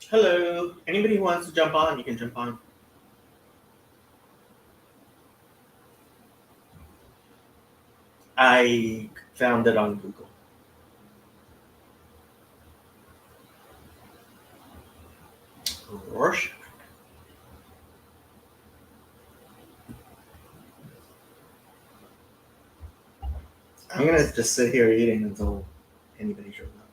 Hello. Anybody who wants to jump on, you can jump on. I found it on Google. Rorschach. I'm gonna just sit here eating until anybody shows up.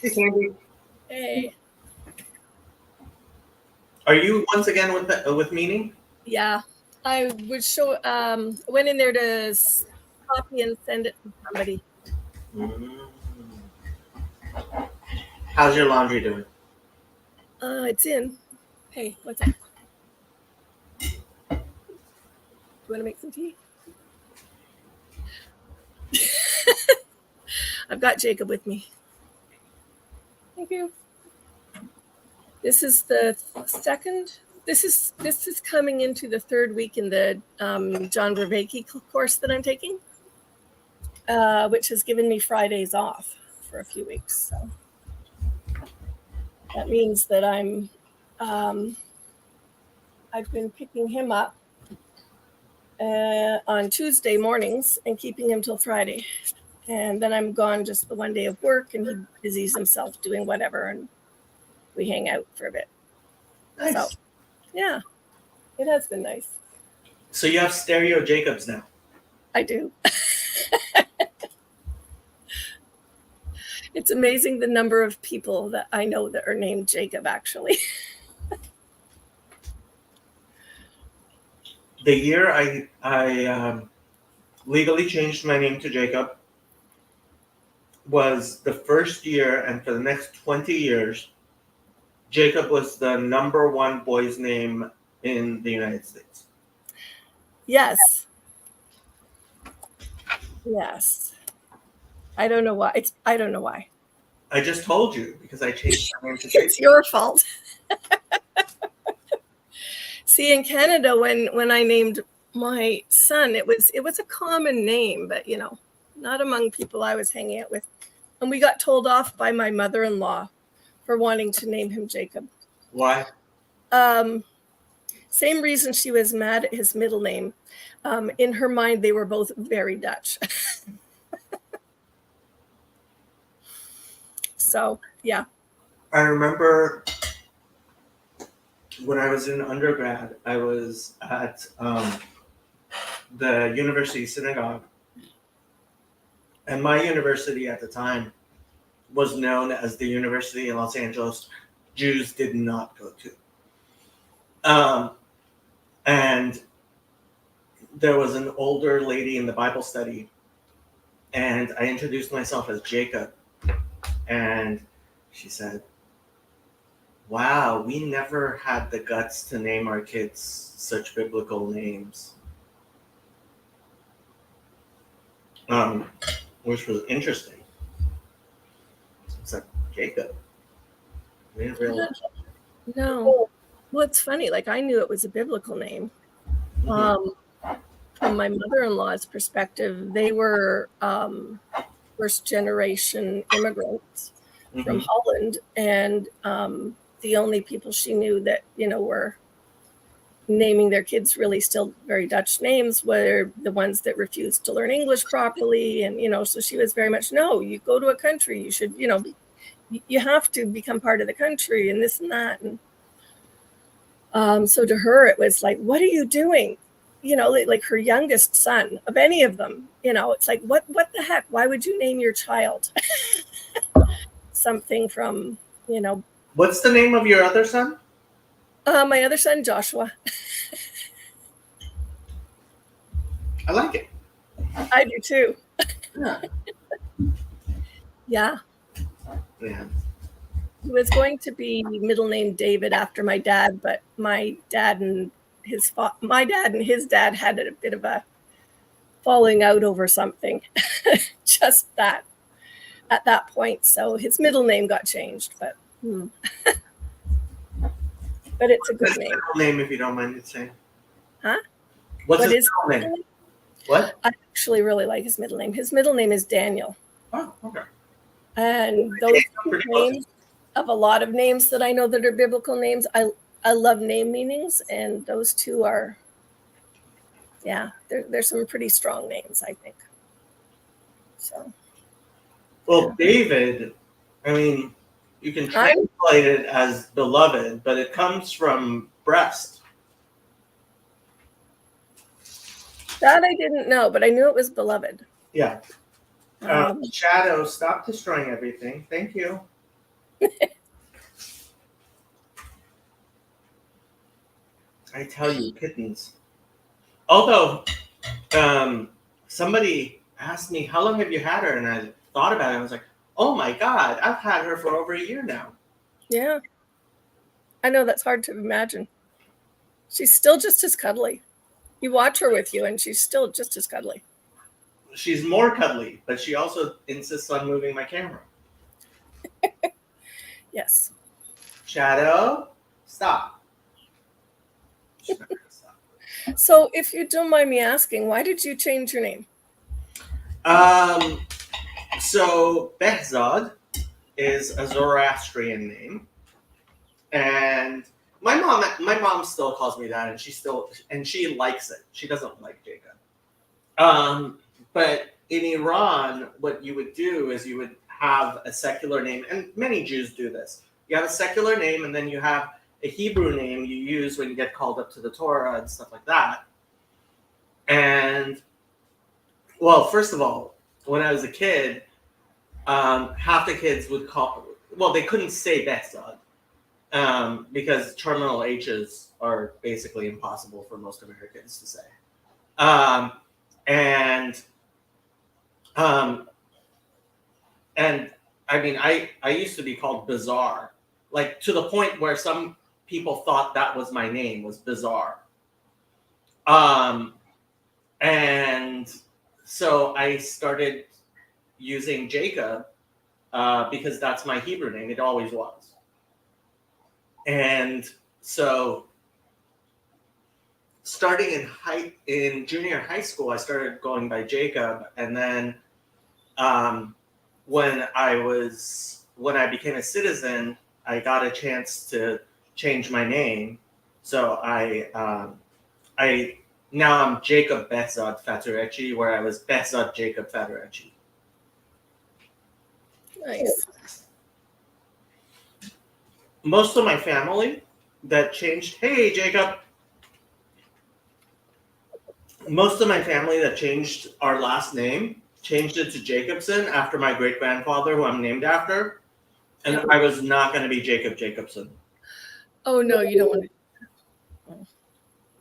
Hey, Sandy. Hey, Are you once again with meaning? yeah, I went in there to copy and send it to somebody. Mm. How's your laundry doing? It's in. Hey, what's up? Do you want to make some tea? I've got Jacob with me. Thank you. This is the second. This is coming into the third week in the John Vervaeke course that I'm taking, which has given me Fridays off for a few weeks. So that means that I've been picking him up on Tuesday mornings and keeping him till Friday. And then I'm gone just the one day of work, and he busies himself doing whatever, and we hang out for a bit. Nice. So, yeah, it has been nice. So you have stereo Jacobs now. I do. It's amazing the number of people that I know that are named Jacob, actually. the year I legally changed my name to Jacob was the first year, and for the next 20 years, Jacob was the number one boy's name in the United States. Yes. Yes. I don't know why. I don't know why. I just told you because I changed my name to Jacob. It's your fault. See, in Canada, when I named my son, it was a common name, but not among people I was hanging out with. And we got told off by my mother-in-law for wanting to name him Jacob. Why? Same reason she was mad at his middle name. In her mind, they were both very Dutch. So, yeah. I remember when I was in undergrad, I was at the University Synagogue. And my university at the time was known as the University in Los Angeles Jews did not go to. And there was an older lady in the Bible study, and I introduced myself as Jacob. And she said, "Wow, we never had the guts to name our kids such biblical names." Which was interesting. It's like, Jacob. We didn't realize. No. Well, it's funny. Like, I knew it was a biblical name. From my mother-in-law's perspective, they were first generation immigrants from Holland, and the only people she knew that were naming their kids really still very Dutch names were the ones that refused to learn English properly, and so she was very much, no, you go to a country, you should you have to become part of the country, and this and that. And so to her it was like, what are you doing? Like her youngest son of any of them, it's like, what the heck? Why would you name your child something from, What's the name of your other son? My other son, Joshua. I like it. I do too. Yeah. Yeah. Yeah. He was going to be middle name David after my dad, but my dad and his dad had a bit of a falling out over something. Just that at that point. So his middle name got changed, but but it's a good What's name. his middle name, if you don't mind me saying? Huh? What's his middle name? What? I actually really like his middle name. His middle name is Daniel. Oh, okay. And those names of a lot of names that I know that are biblical names, I love name meanings, and those two are, there's some pretty strong names, I think. So. Well, David, I mean, you can translate it as beloved, but it comes from breast. That I didn't know, but I knew it was beloved. Yeah. Shadow, stop destroying everything. Thank you. I tell you, kittens. Although, somebody asked me, how long have you had her? And I thought about it. I was like, oh my God, I've had her for over a year now. Yeah. I know, that's hard to imagine. She's still just as cuddly. You watch her with you, and she's still just as cuddly. She's more cuddly, but she also insists on moving my camera. Yes. Shadow, stop. So, if you don't mind me asking, why did you change your name? So Behzad is a Zoroastrian name, and my mom still calls me that, and she likes it. She doesn't like Jacob. But in Iran, what you would do is you would have a secular name, and many Jews do this. You have a secular name, and then you have a Hebrew name you use when you get called up to the Torah and stuff like that. And, well, first of all, when I was a kid, half the kids would they couldn't say Behzad. because terminal H's are basically impossible for most Americans to say. And I mean, I used to be called Bizarre, like to the point where some people thought that was my name, was Bizarre. And so I started using Jacob because that's my Hebrew name. It always was. And so starting in junior high school, I started going by Jacob. And then when I became a citizen, I got a chance to change my name. So now I'm Jacob Behzad Faturecci, where I was Behzad Jacob Faturecci. Nice. Most of my family that changed, hey Jacob. Most of my family that changed our last name changed it to Jacobson after my great grandfather, who I'm named after. And I was not going to be Jacob Jacobson. Oh no, you don't want to.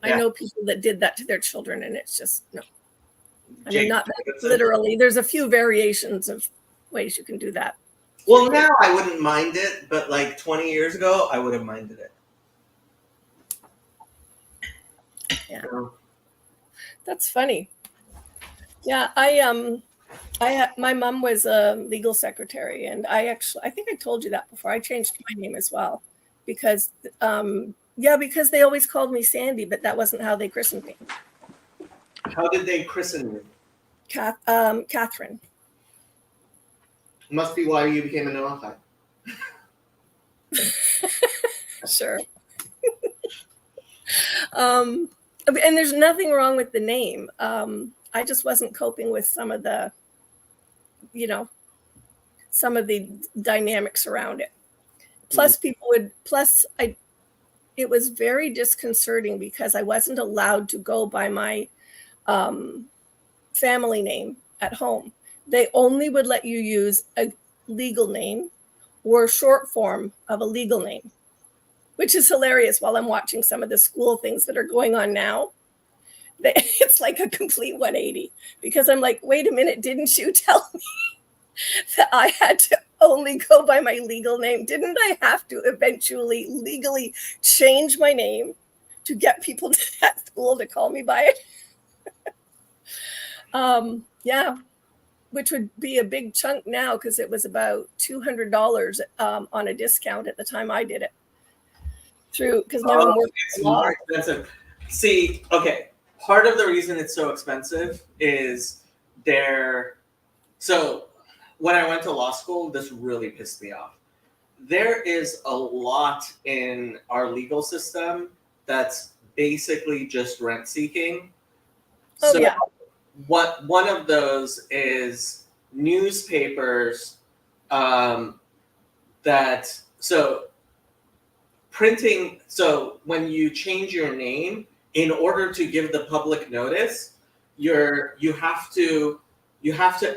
I know people that did that to their children, and it's just no. I mean, not literally. There's a few variations of ways you can do that. Well, now I wouldn't mind it, but like 20 years ago, I would have minded it. Yeah, that's funny. Yeah, my mom was a legal secretary, and I think I told you that before. I changed my name as well because because they always called me Sandy, but that wasn't how they christened me. How did they christen you? Catherine. Must be why you became a Noachide. Sure. And there's nothing wrong with the name. I just wasn't coping with some of the dynamics around it. Plus, it was very disconcerting because I wasn't allowed to go by my family name at home. They only would let you use a legal name or short form of a legal name, which is hilarious while I'm watching some of the school things that are going on now. It's like a complete 180 because I'm like, wait a minute, didn't you tell me that I had to only go by my legal name? Didn't I have to eventually legally change my name to get people to that school to call me by it? Yeah, which would be a big chunk now because it was about $200 on a discount at the time I did it. Because my mom worked it's more expensive. See, okay, part of the reason it's so expensive is so when I went to law school, this really pissed me off. There is a lot in our legal system that's basically just rent seeking. Oh, so yeah. One of those is newspapers printing. So when you change your name, in order to give the public notice, you have to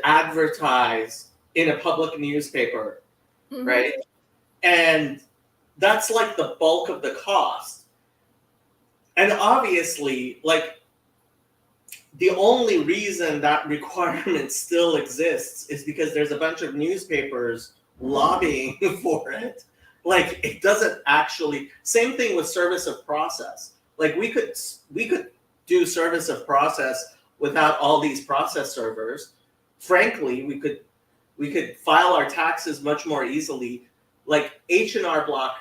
advertise in a public newspaper, mm-hmm. right? And that's like the bulk of the cost. And obviously, like, the only reason that requirement still exists is because there's a bunch of newspapers lobbying for it. Like, it doesn't actually. Same thing with service of process. Like, we could do service of process without all these process servers. Frankly, we could file our taxes much more easily. Like H&R Block,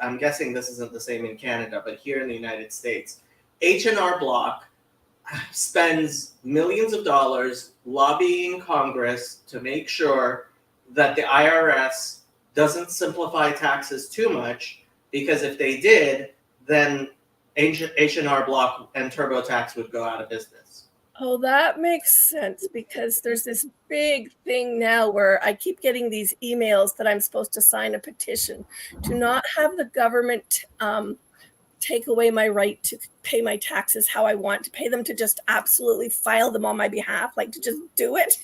I'm guessing this isn't the same in Canada, but here in the United States, H&R Block spends millions of dollars lobbying Congress to make sure that the IRS doesn't simplify taxes too much, because if they did, then H&R Block and TurboTax would go out of business. Oh, that makes sense, because there's this big thing now where I keep getting these emails that I'm supposed to sign a petition to not have the government take away my right to pay my taxes how I want, to pay them to just absolutely file them on my behalf, like to just do it.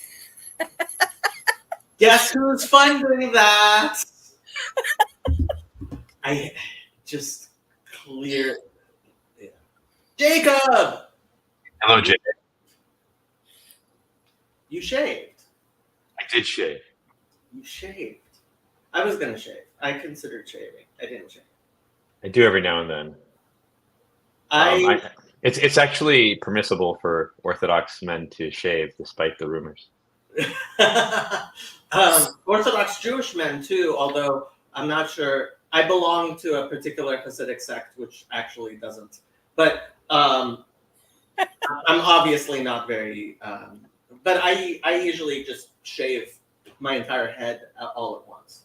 Guess who's funding that? I just clear. Yeah. Jacob, Hello, Jay. you shaved. I did shave. You shaved. I was gonna shave. I considered shaving. I didn't shave. I do every now and then. It's actually permissible for Orthodox men to shave, despite the rumors. Orthodox Jewish men too, although I'm not sure. I belong to a particular Hasidic sect, which actually doesn't. But I'm obviously not very. But I usually just shave my entire head all at once.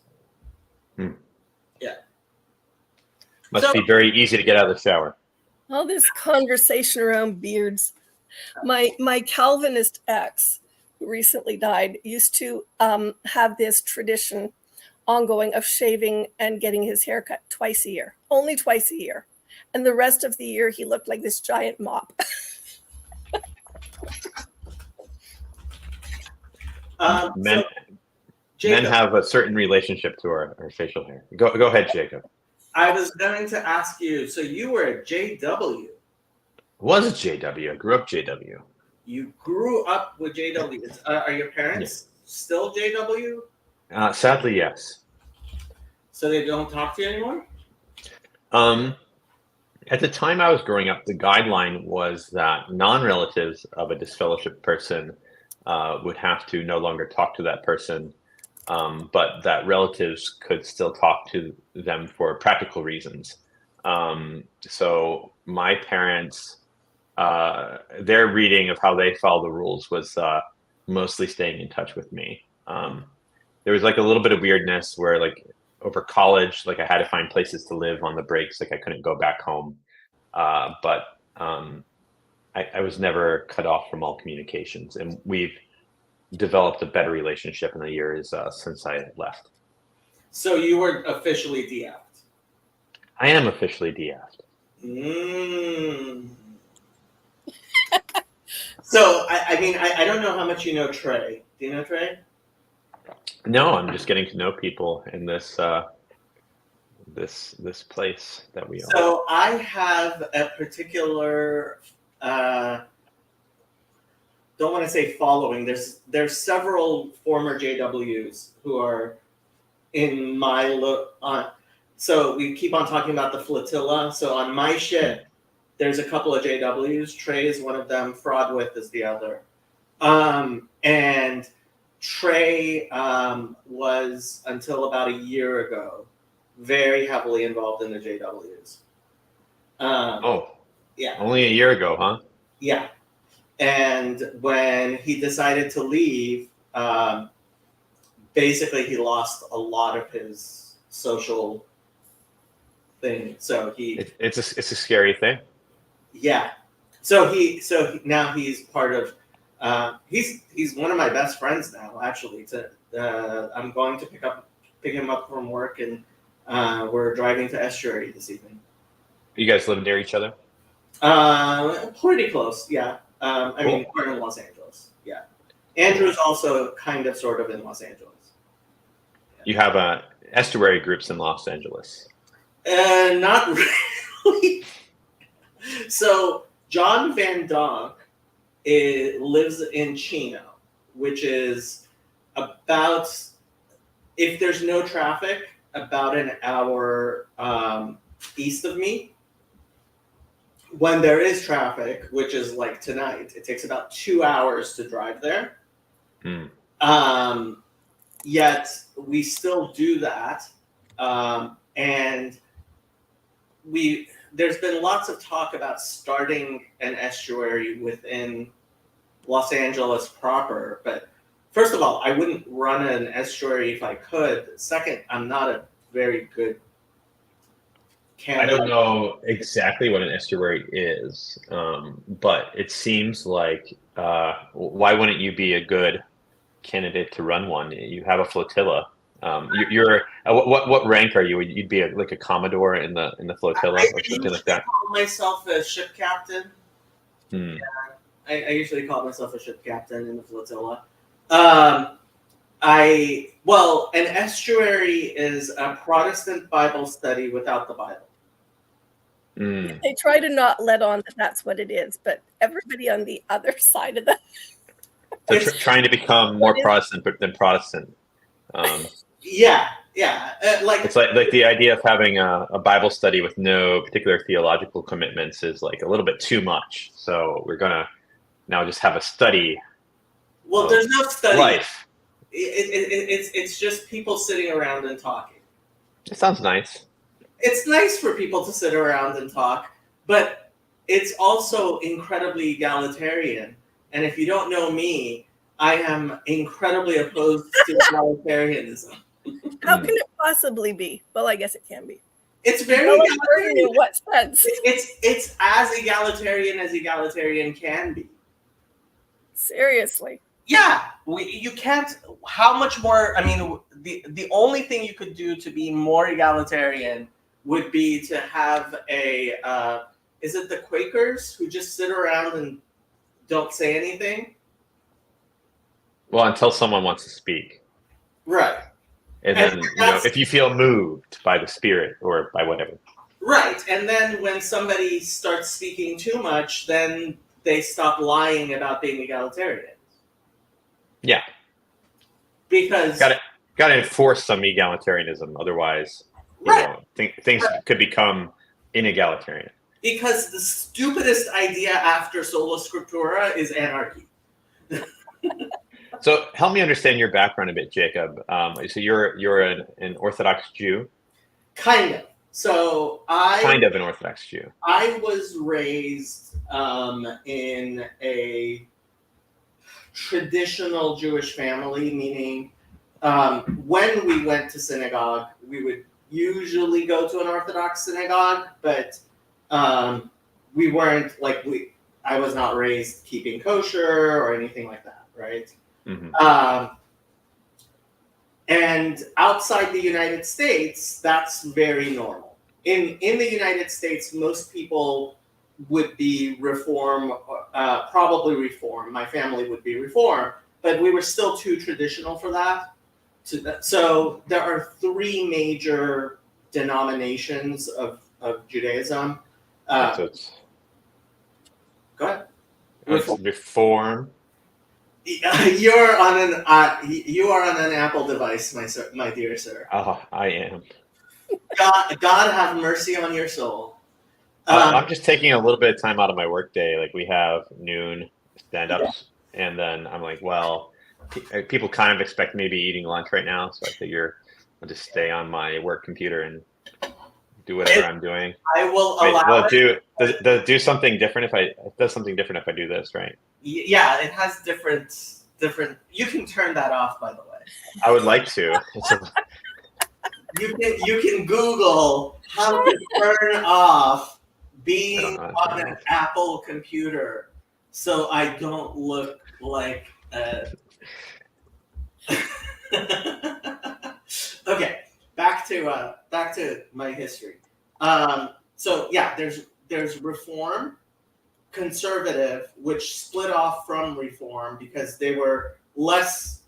Yeah. Must be very easy to get out of the shower. All this conversation around beards. My Calvinist ex, who recently died, used to have this tradition ongoing of shaving and getting his hair cut twice a year, only twice a year. And the rest of the year, he looked like this giant mop. Men have a certain relationship to our facial hair. Go ahead, Jacob. I was going to ask you, so you were a JW. Was a JW. I grew up JW. You grew up with JWs. Are your parents still JW? Sadly, yes. So they don't talk to you anymore? At the time I was growing up, the guideline was that non-relatives of a disfellowshipped person would have to no longer talk to that person, but that relatives could still talk to them for practical reasons. So my parents, their reading of how they follow the rules was mostly staying in touch with me. There was like a little bit of weirdness where like over college, like I had to find places to live on the breaks. Like I couldn't go back home. But I was never cut off from all communications, and we've developed a better relationship in the years since I left. So you were officially DF'd? I am officially DF'd. So, I don't know how much you know Trey. Do you know Trey? No, I'm just getting to know people in this this place that we are. So I have a particular don't want to say following. There's several former JWs who are in my look on. So we keep on talking about the flotilla. So on my ship, there's a couple of JWs. Trey is one of them. Fraudwith is the other. And Trey was, until about a year ago, very heavily involved in the JWs. Yeah. Only a year ago, huh? Yeah. And when he decided to leave, basically he lost a lot of his social thing. So it's a scary thing. Yeah. So now he's part of. He's one of my best friends now. Actually, I'm going to pick him up from work, and we're driving to Estuary this evening. You guys live near each other? Pretty close. Yeah. Cool. We're in Los Angeles. Yeah. Andrew's also kind of sort of in Los Angeles. Yeah. You have estuary groups in Los Angeles? Not really. So John Van Donk lives in Chino, which is about, if there's no traffic, about an hour east of me. When there is traffic, which is like tonight, it takes about 2 hours to drive there. Yet we still do that. And there's been lots of talk about starting an estuary within Los Angeles proper. But first of all, I wouldn't run an estuary if I could. Second, I'm not a very good candidate. I don't know exactly what an estuary is, but it seems like why wouldn't you be a good candidate to run one? You have a flotilla. You're what rank are you? You'd be like a commodore in the flotilla or something like that. I call myself a ship captain. Yeah, I usually call myself a ship captain in the flotilla. An estuary is a Protestant Bible study without the Bible. Mm. They try to not let on that that's what it is, but everybody on the other side of the So trying to become more Protestant than Protestant. Yeah. It's like the idea of having a Bible study with no particular theological commitments is like a little bit too much. So we're gonna now just have a study. Well, there's no study. Life. It's just people sitting around and talking. It sounds nice. It's nice for people to sit around and talk, but it's also incredibly egalitarian. And if you don't know me, I am incredibly opposed to egalitarianism. How can it possibly be? Well, I guess it can be. It's very egalitarian in what sense? It's as egalitarian can be. Seriously. Yeah, you can't. How much more? I mean, the only thing you could do to be more egalitarian would be to have a. Is it the Quakers who just sit around and don't say anything? Well, until someone wants to speak. Right. And then, if you feel moved by the Spirit or by whatever. Right. And then when somebody starts speaking too much, then they stop lying about being egalitarian. Yeah. Because got to enforce some egalitarianism, otherwise, things could become inegalitarian. Because the stupidest idea after sola scriptura is anarchy. So help me understand your background a bit, Jacob. So you're an Orthodox Jew? Kind of. So kind of an Orthodox Jew. I was raised in a traditional Jewish family, meaning when we went to synagogue, we would usually go to an Orthodox synagogue, but we weren't I was not raised keeping kosher or anything like that, right? Mm-hmm. And outside the United States, that's very normal. In the United States, most people would be Reform, probably Reform. My family would be Reform, but we were still too traditional for that. So there are three major denominations of Judaism. So go ahead. Reform. You are on an Apple device, my dear sir. Oh, I am. God have mercy on your soul. I'm just taking a little bit of time out of my workday. Like we have noon stand-ups, and then I'm like, well, people kind of expect me to be eating lunch right now, so I figure I'll just stay on my work computer and do whatever I'm doing. I will allow it. Does it do something different it does something different if I do this, right? Yeah, it has different. You can turn that off, by the way. I would like to. You can Google how to turn off being on an Apple computer, so I don't look like a... Okay, back to my history. So yeah, there's Reform, Conservative, which split off from Reform because they were less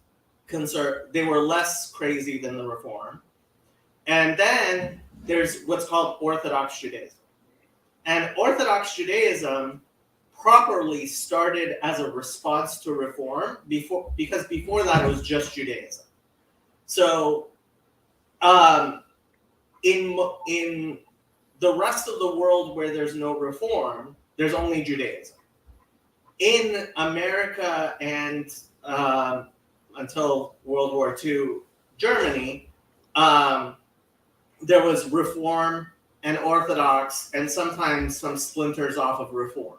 crazy than the Reform. And then there's what's called Orthodox Judaism. And Orthodox Judaism properly started as a response to Reform because before that it was just Judaism. So in the rest of the world where there's no Reform, there's only Judaism. In America and until World War II, Germany, there was Reform and Orthodox, and sometimes some splinters off of Reform.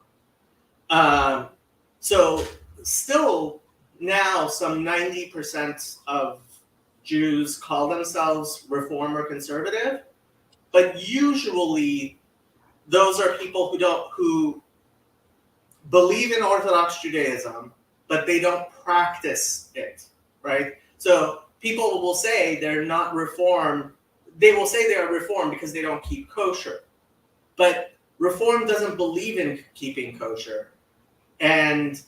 So still now some 90% of Jews call themselves Reform or Conservative, but usually those are people who believe in Orthodox Judaism, but they don't practice it, right? So people will say they're not Reform. They will say they are Reform because they don't keep kosher. But Reform doesn't believe in keeping kosher. And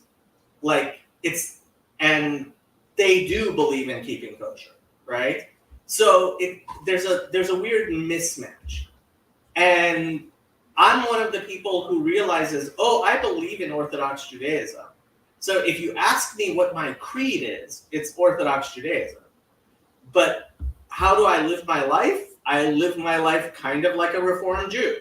they do believe in keeping kosher, right? So there's a weird mismatch, and I'm one of the people who realizes, oh, I believe in Orthodox Judaism. So if you ask me what my creed is, it's Orthodox Judaism. But how do I live my life? I live my life kind of like a Reformed Jew.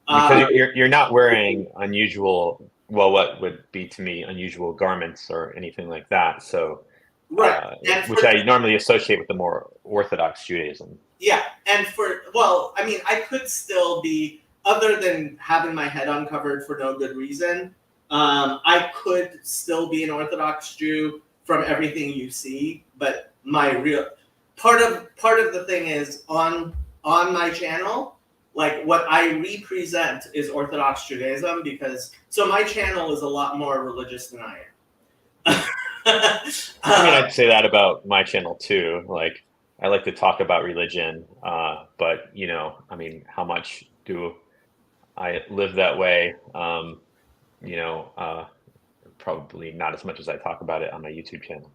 Because you're not wearing unusual, well, what would be to me unusual garments or anything like that. So, Right. which I normally associate with the more Orthodox Judaism. Yeah, and I mean, I could still be, other than having my head uncovered for no good reason, I could still be an Orthodox Jew from everything you see. But my real part of the thing is on my channel, like what I represent is Orthodox Judaism, because so my channel is a lot more religious than I am. I mean, I'd say that about my channel too. Like, I like to talk about religion, but you know, I mean, how much do I live that way? You know, probably not as much as I talk about it on my YouTube channel.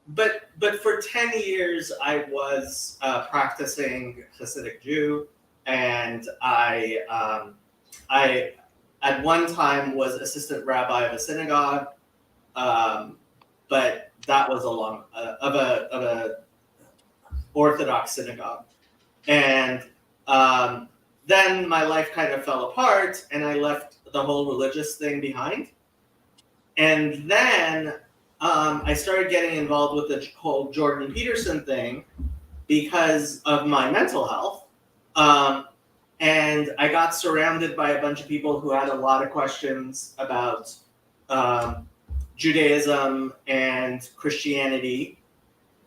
But for 10 years, I was practicing Hasidic Jew, and I at one time was assistant rabbi of a synagogue, but that was of a Orthodox synagogue, and then my life kind of fell apart, and I left the whole religious thing behind, and then I started getting involved with the whole Jordan Peterson thing because of my mental health. And I got surrounded by a bunch of people who had a lot of questions about Judaism and Christianity.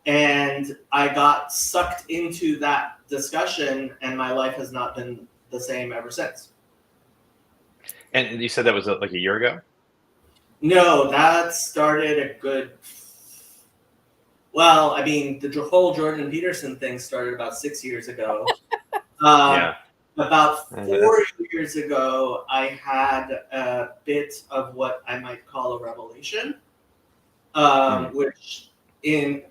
And I got sucked into that discussion, and my life has not been the same ever since. And you said that was like a year ago? No, that started a good. Well, I mean, the whole Jordan Peterson thing started about 6 years ago. Yeah. About 4 years ago, I had a bit of what I might call a revelation, which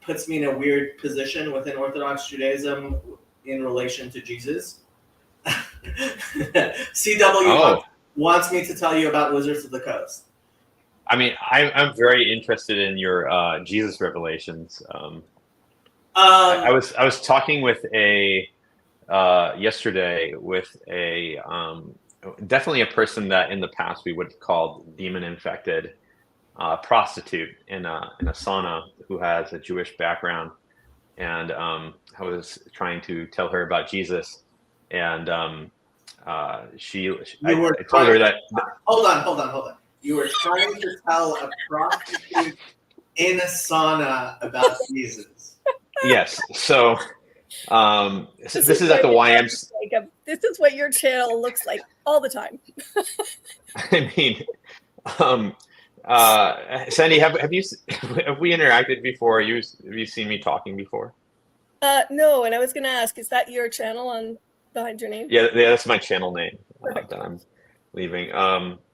puts me in a weird position within Orthodox Judaism in relation to Jesus. CW wants me to tell you about Wizards of the Coast. I mean, I'm very interested in your Jesus revelations. I was talking with yesterday with a definitely a person that in the past we would have called demon infected prostitute in a sauna who has a Jewish background, and I was trying to tell her about Jesus, and I told her that. Hold on. You were trying to tell a prostitute in a sauna about Jesus. Yes. So this is at the YMCA. This is what your channel looks like all the time. I mean, Sandy, have we interacted before? Have you seen me talking before? No, and I was going to ask, is that your channel on behind your name? Yeah, that's my channel name that I'm leaving.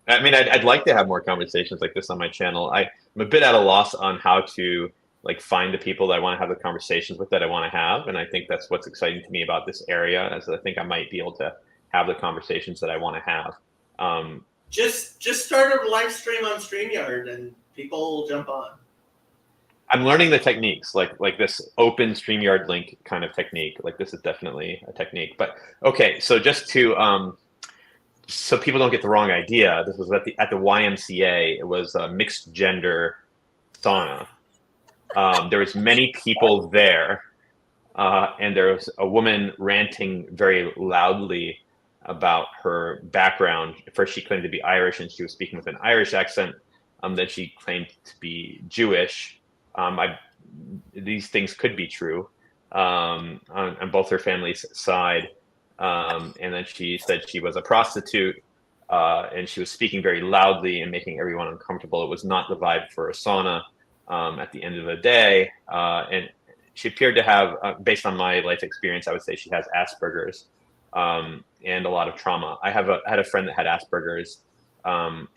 I mean, I'd like to have more conversations like this on my channel. I'm a bit at a loss on how to like find the people that I want to have the conversations with that I want to have, and I think that's what's exciting to me about this area, as I think I might be able to have the conversations that I want to have. Just start a live stream on StreamYard and people will jump on. I'm learning the techniques, like this open StreamYard link kind of technique. Like this is definitely a technique. But okay, so just to so people don't get the wrong idea, this was at the YMCA. It was a mixed gender sauna. There was many people there, and there was a woman ranting very loudly about her background. First, she claimed to be Irish, and she was speaking with an Irish accent. Then she claimed to be Jewish. These things could be true on both her family's side. And then she said she was a prostitute, and she was speaking very loudly and making everyone uncomfortable. It was not the vibe for a sauna at the end of the day. And she appeared to have, based on my life experience, I would say she has Asperger's and a lot of trauma. I had a friend that had Asperger's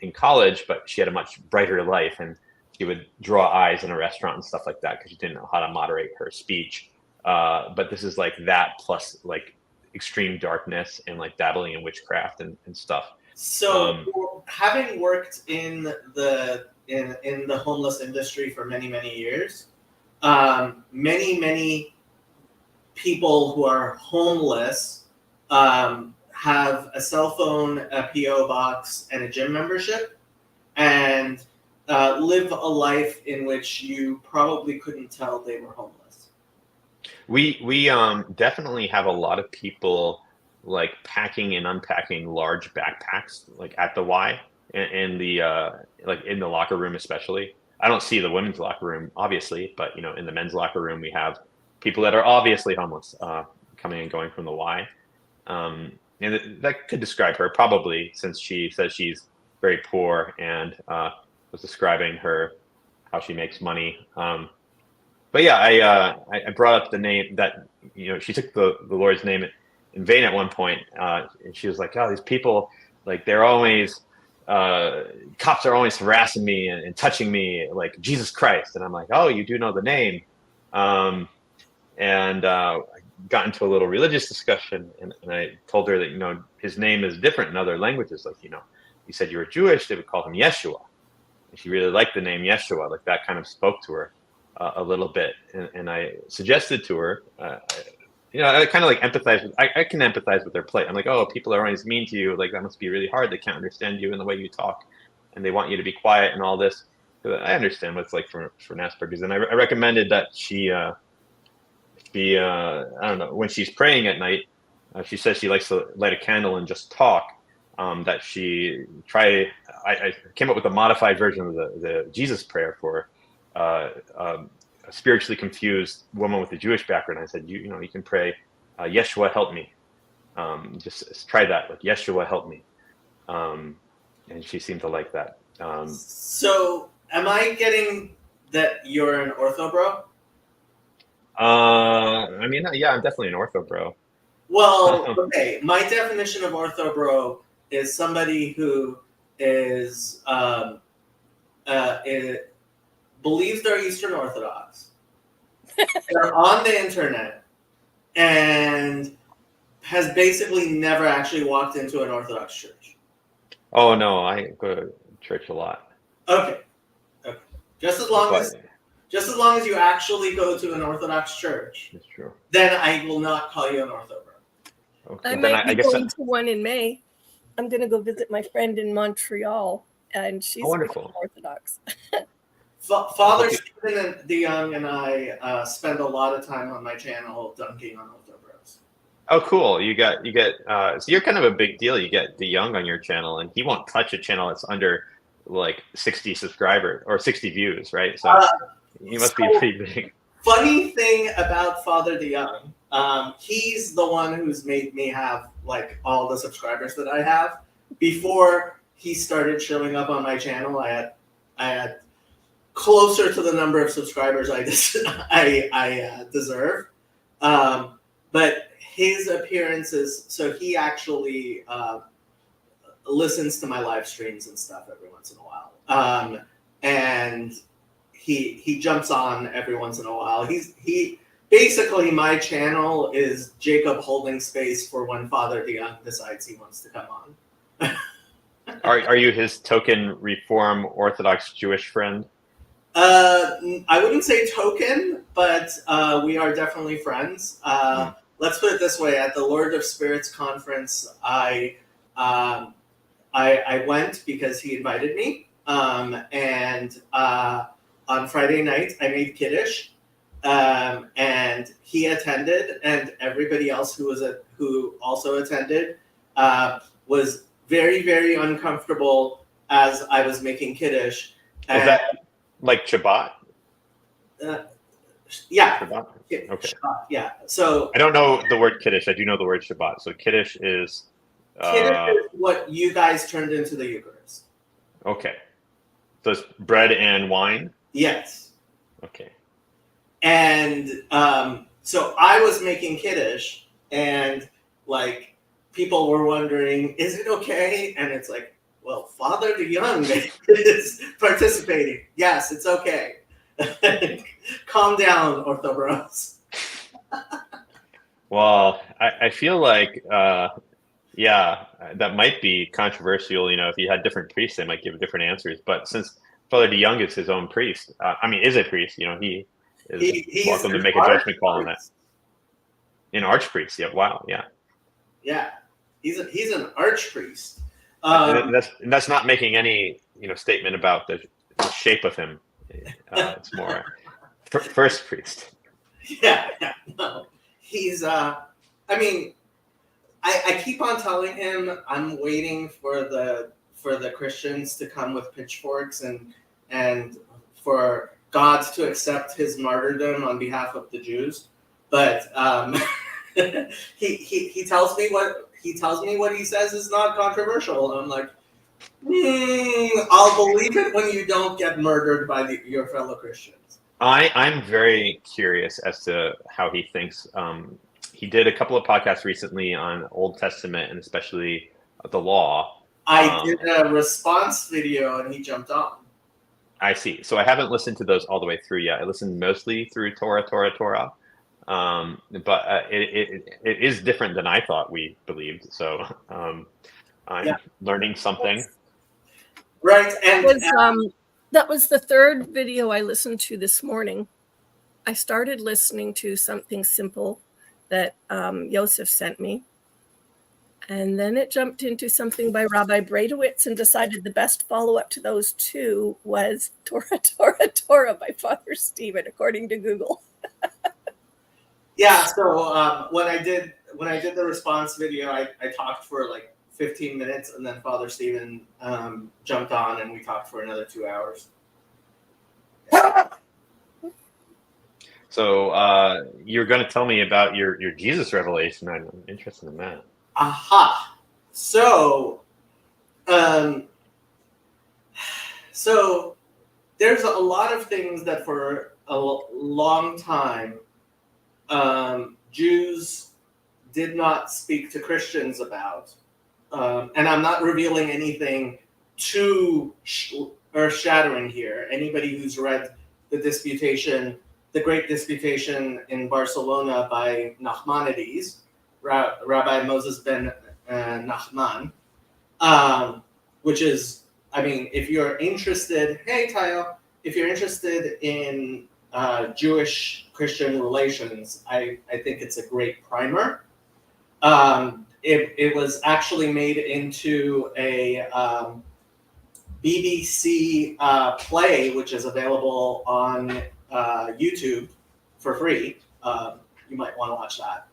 in college, but she had a much brighter life. And she would draw eyes in a restaurant and stuff like that because she didn't know how to moderate her speech. But this is like that plus like extreme darkness and like dabbling in witchcraft and stuff. So, having worked in the homeless industry for many years, many people who are homeless have a cell phone, a PO box, and a gym membership, and live a life in which you probably couldn't tell they were homeless. We definitely have a lot of people like packing and unpacking large backpacks like at the Y in the like in the locker room especially. I don't see the women's locker room obviously, but you know in the men's locker room we have people that are obviously homeless coming and going from the Y. And that could describe her probably since she says she's very poor and was describing her how she makes money. But yeah, I brought up the name that you know she took the Lord's name in vain at one point, and she was like, "Oh, these people, like they're always cops are always harassing me and touching me, like Jesus Christ." And I'm like, "Oh, you do know the name," and I got into a little religious discussion, and I told her that you know his name is different in other languages. Like you know, you said you were Jewish, they would call him Yeshua. And she really liked the name Yeshua. Like that kind of spoke to her a little bit, and I suggested to her, you know, I kind of like empathize with. I can empathize with their plight. I'm like, oh, people are always mean to you. Like that must be really hard. They can't understand you in the way you talk, and they want you to be quiet and all this. So I understand what it's like for Asperger's, and I recommended that she I don't know, when she's praying at night, she says she likes to light a candle and just talk. That she try. I came up with a modified version of the Jesus prayer for a spiritually confused woman with a Jewish background. I said, you know, you can pray, Yeshua, help me. Just try that, like Yeshua, help me. And she seemed to like that. So, am I getting that you're an ortho bro? I mean, yeah, I'm definitely an ortho bro. Well, okay. My definition of ortho bro is somebody who is believes they're Eastern Orthodox. They're on the internet and has basically never actually walked into an Orthodox church. Oh no, I go to church a lot. Okay. Just as long as you actually go to an Orthodox church, That's true. then I will not call you an ortho bro. Okay. I Then might be guess going to one in May. I'm going to go visit my friend in Montreal, and she's wonderful. Orthodox. Father Stephen DeYoung and I spend a lot of time on my channel dunking on ortho bros. Oh, cool! You get so you're kind of a big deal. You get DeYoung on your channel, and he won't touch a channel that's under like 60 subscribers or 60 views, right? So he must be pretty big. Funny thing about Father DeYoung, he's the one who's made me have like all the subscribers that I have. Before he started showing up on my channel, I had closer to the number of subscribers I deserve. But his appearances, so he actually listens to my live streams and stuff every once in a while. And he jumps on every once in a while. He basically, my channel is Jacob holding space for when Father DeYoung decides he wants to come on. Are you his token Reform Orthodox Jewish friend? I wouldn't say token, but we are definitely friends. Let's put it this way: at the Lord of Spirits conference, I went because he invited me, and on Friday night I made Kiddush, and he attended, and everybody else who also attended was very uncomfortable as I was making Kiddush. Is that like Shabbat? Yeah. Shabbat? Okay. Shabbat, yeah. So I don't know the word Kiddush. I do know the word Shabbat. So Kiddush is is what you guys turned into the Eucharist. Okay. So it's bread and wine? Yes. Okay. And so I was making Kiddush, and like people were wondering, is it okay? And it's like, well, Father DeYoung is participating. Yes, it's okay. Calm down, Orthoboros. Well, I feel like, yeah, that might be controversial. You know, if you had different priests, they might give different answers. But since Father DeYoung is his own priest, is a priest, you know, he is He's welcome to an make a judgment call on that. archpriest. An archpriest, yeah, wow, yeah. Yeah, he's an archpriest. And that's not making any, you know, statement about the shape of him. It's more first priest. Yeah, no. He's I mean, I keep on telling him I'm waiting for the Christians to come with pitchforks and for God to accept his martyrdom on behalf of the Jews. But he tells me what he says is not controversial. I'm like, I'll believe it when you don't get murdered by your fellow Christians. I'm very curious as to how he thinks. He did a couple of podcasts recently on Old Testament and especially the law. I did a response video and he jumped on. I see. So I haven't listened to those all the way through yet. I listened mostly through Torah. But it is different than I thought we believed. So I'm learning something. Right, and that was the third video I listened to this morning. I started listening to something simple that Yosef sent me. And then it jumped into something by Rabbi Bradowitz and decided the best follow-up to those two was Torah by Father Stephen, according to Google. yeah, so when I did the response video, I talked for like 15 minutes, and then Father Stephen jumped on, and we talked for another 2 hours. So you're going to tell me about your Jesus revelation. I'm interested in that. Aha! So there's a lot of things that for a long time Jews did not speak to Christians about. And I'm not revealing anything too earth-shattering here. Anybody who's read the Great Disputation in Barcelona by Nachmanides, Rabbi Moses ben Nachman, which is, I mean, if you're interested, hey Tayo, if you're interested in Jewish-Christian relations, I think it's a great primer. It was actually made into a BBC play, which is available on YouTube for free. You might want to watch that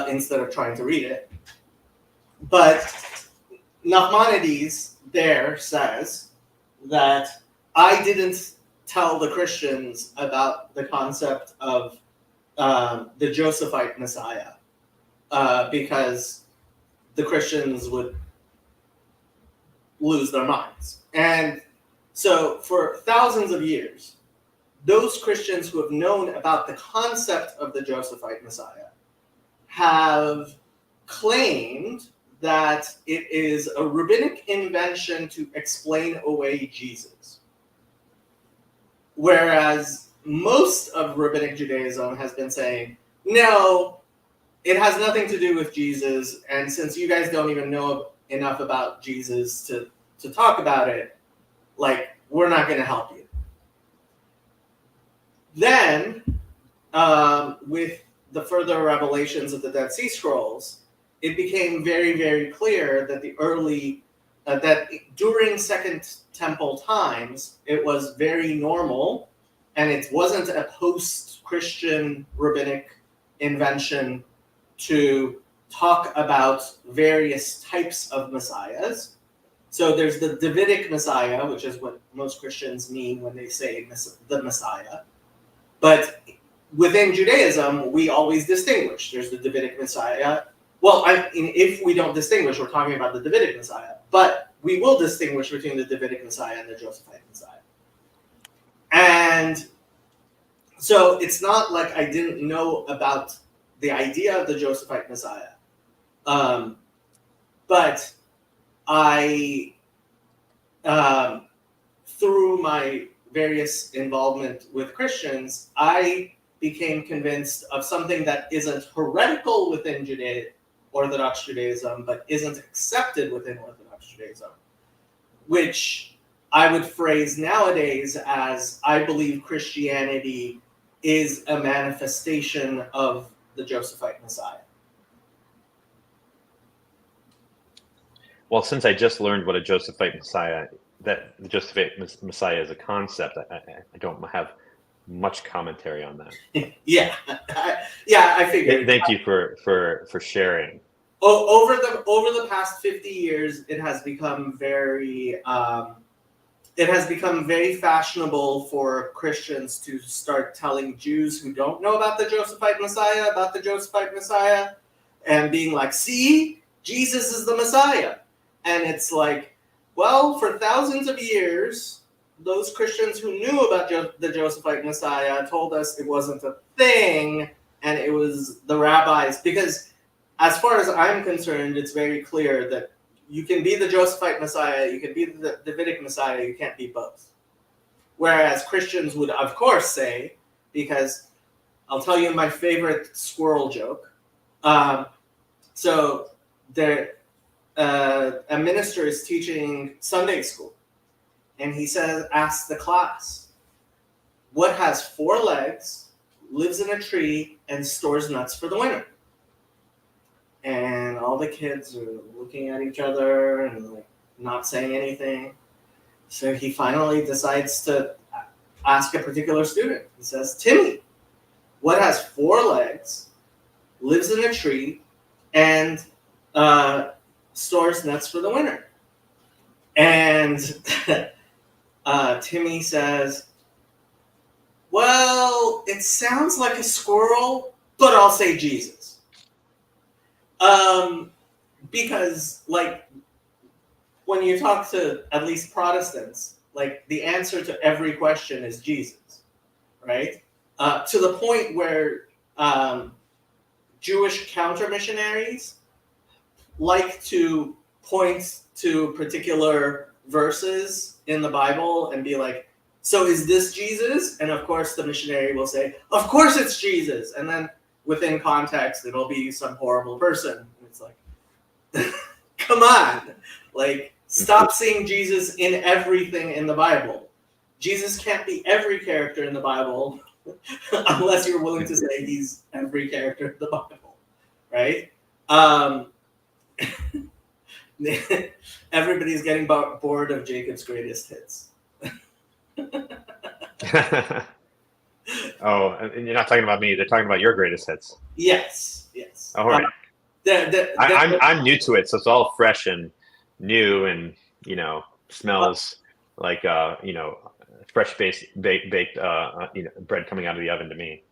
instead of trying to read it. But Nachmanides there says that I didn't tell the Christians about the concept of the Josephite Messiah because the Christians would lose their minds. And so for thousands of years, those Christians who have known about the concept of the Josephite Messiah have claimed that it is a rabbinic invention to explain away Jesus. Whereas most of rabbinic Judaism has been saying, no, it has nothing to do with Jesus, and since you guys don't even know enough about Jesus to talk about it, like, we're not going to help you. Then, with the further revelations of the Dead Sea Scrolls, it became very, very clear that that during Second Temple times, it was very normal, and it wasn't a post-Christian rabbinic invention to talk about various types of messiahs. So there's the Davidic Messiah, which is what most Christians mean when they say the Messiah. But within Judaism, we always distinguish. There's the Davidic Messiah. Well, if we don't distinguish, we're talking about the Davidic Messiah. But we will distinguish between the Davidic Messiah and the Josephite Messiah. And so it's not like I didn't know about the idea of the Josephite Messiah. But I through my various involvement with Christians, I became convinced of something that isn't heretical within Orthodox Judaism, but isn't accepted within Orthodox Judaism, which I would phrase nowadays as I believe Christianity is a manifestation of the Josephite Messiah. Well, since I just learned what a Josephite Messiah, that the Josephite Messiah is a concept, I don't have much commentary on that. Yeah, I figured. Thank you for sharing. Over the past 50 years, it has become very fashionable for Christians to start telling Jews who don't know about the Josephite Messiah, and being like, "See, Jesus is the Messiah," and it's like, well, for thousands of years, those Christians who knew about the Josephite Messiah told us it wasn't a thing, and it was the rabbis. Because as far as I'm concerned, it's very clear that you can be the Josephite Messiah, you can be the Davidic Messiah, you can't be both. Whereas Christians would, of course, say, because I'll tell you my favorite squirrel joke. So a minister is teaching Sunday school, and he asks the class, what has 4 legs, lives in a tree, and stores nuts for the winter? And all the kids are looking at each other and like not saying anything. So he finally decides to ask a particular student. He says, Timmy, what has 4 legs, lives in a tree, and stores nuts for the winter? And Timmy says, well, it sounds like a squirrel, but I'll say Jesus. Because, like, when you talk to at least Protestants, like, the answer to every question is Jesus, right? To the point where Jewish counter-missionaries like to point to particular verses in the Bible and be like, so is this Jesus? And of course the missionary will say, of course it's Jesus. And then within context, it'll be some horrible person. It's like, come on. Like, stop seeing Jesus in everything in the Bible. Jesus can't be every character in the Bible unless you're willing to say he's every character in the Bible, right? Everybody's getting bored of Jacob's greatest hits. Oh, and you're not talking about me. They're talking about your greatest hits. Yes. All right. I'm new to it, so it's all fresh and new, and smells like fresh baked bread coming out of the oven to me.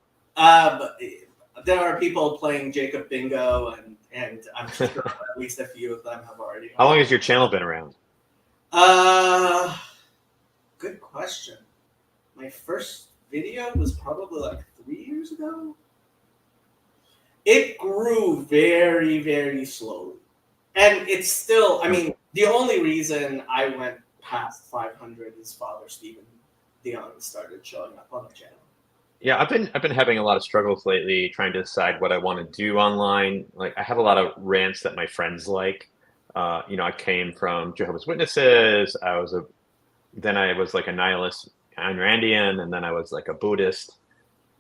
There are people playing Jacob Bingo, and I'm sure at least a few of them have already. How long has your channel been around? Good question. My first video was probably like 3 years ago. It grew very, very slowly. And it's still, I mean, the only reason I went past 500 is Father Stephen Dion started showing up on the channel. Yeah, I've been having a lot of struggles lately trying to decide what I want to do online. Like, I have a lot of rants that my friends like. I came from Jehovah's Witnesses. Then I was like a nihilist Ayn Randian, and then I was like a Buddhist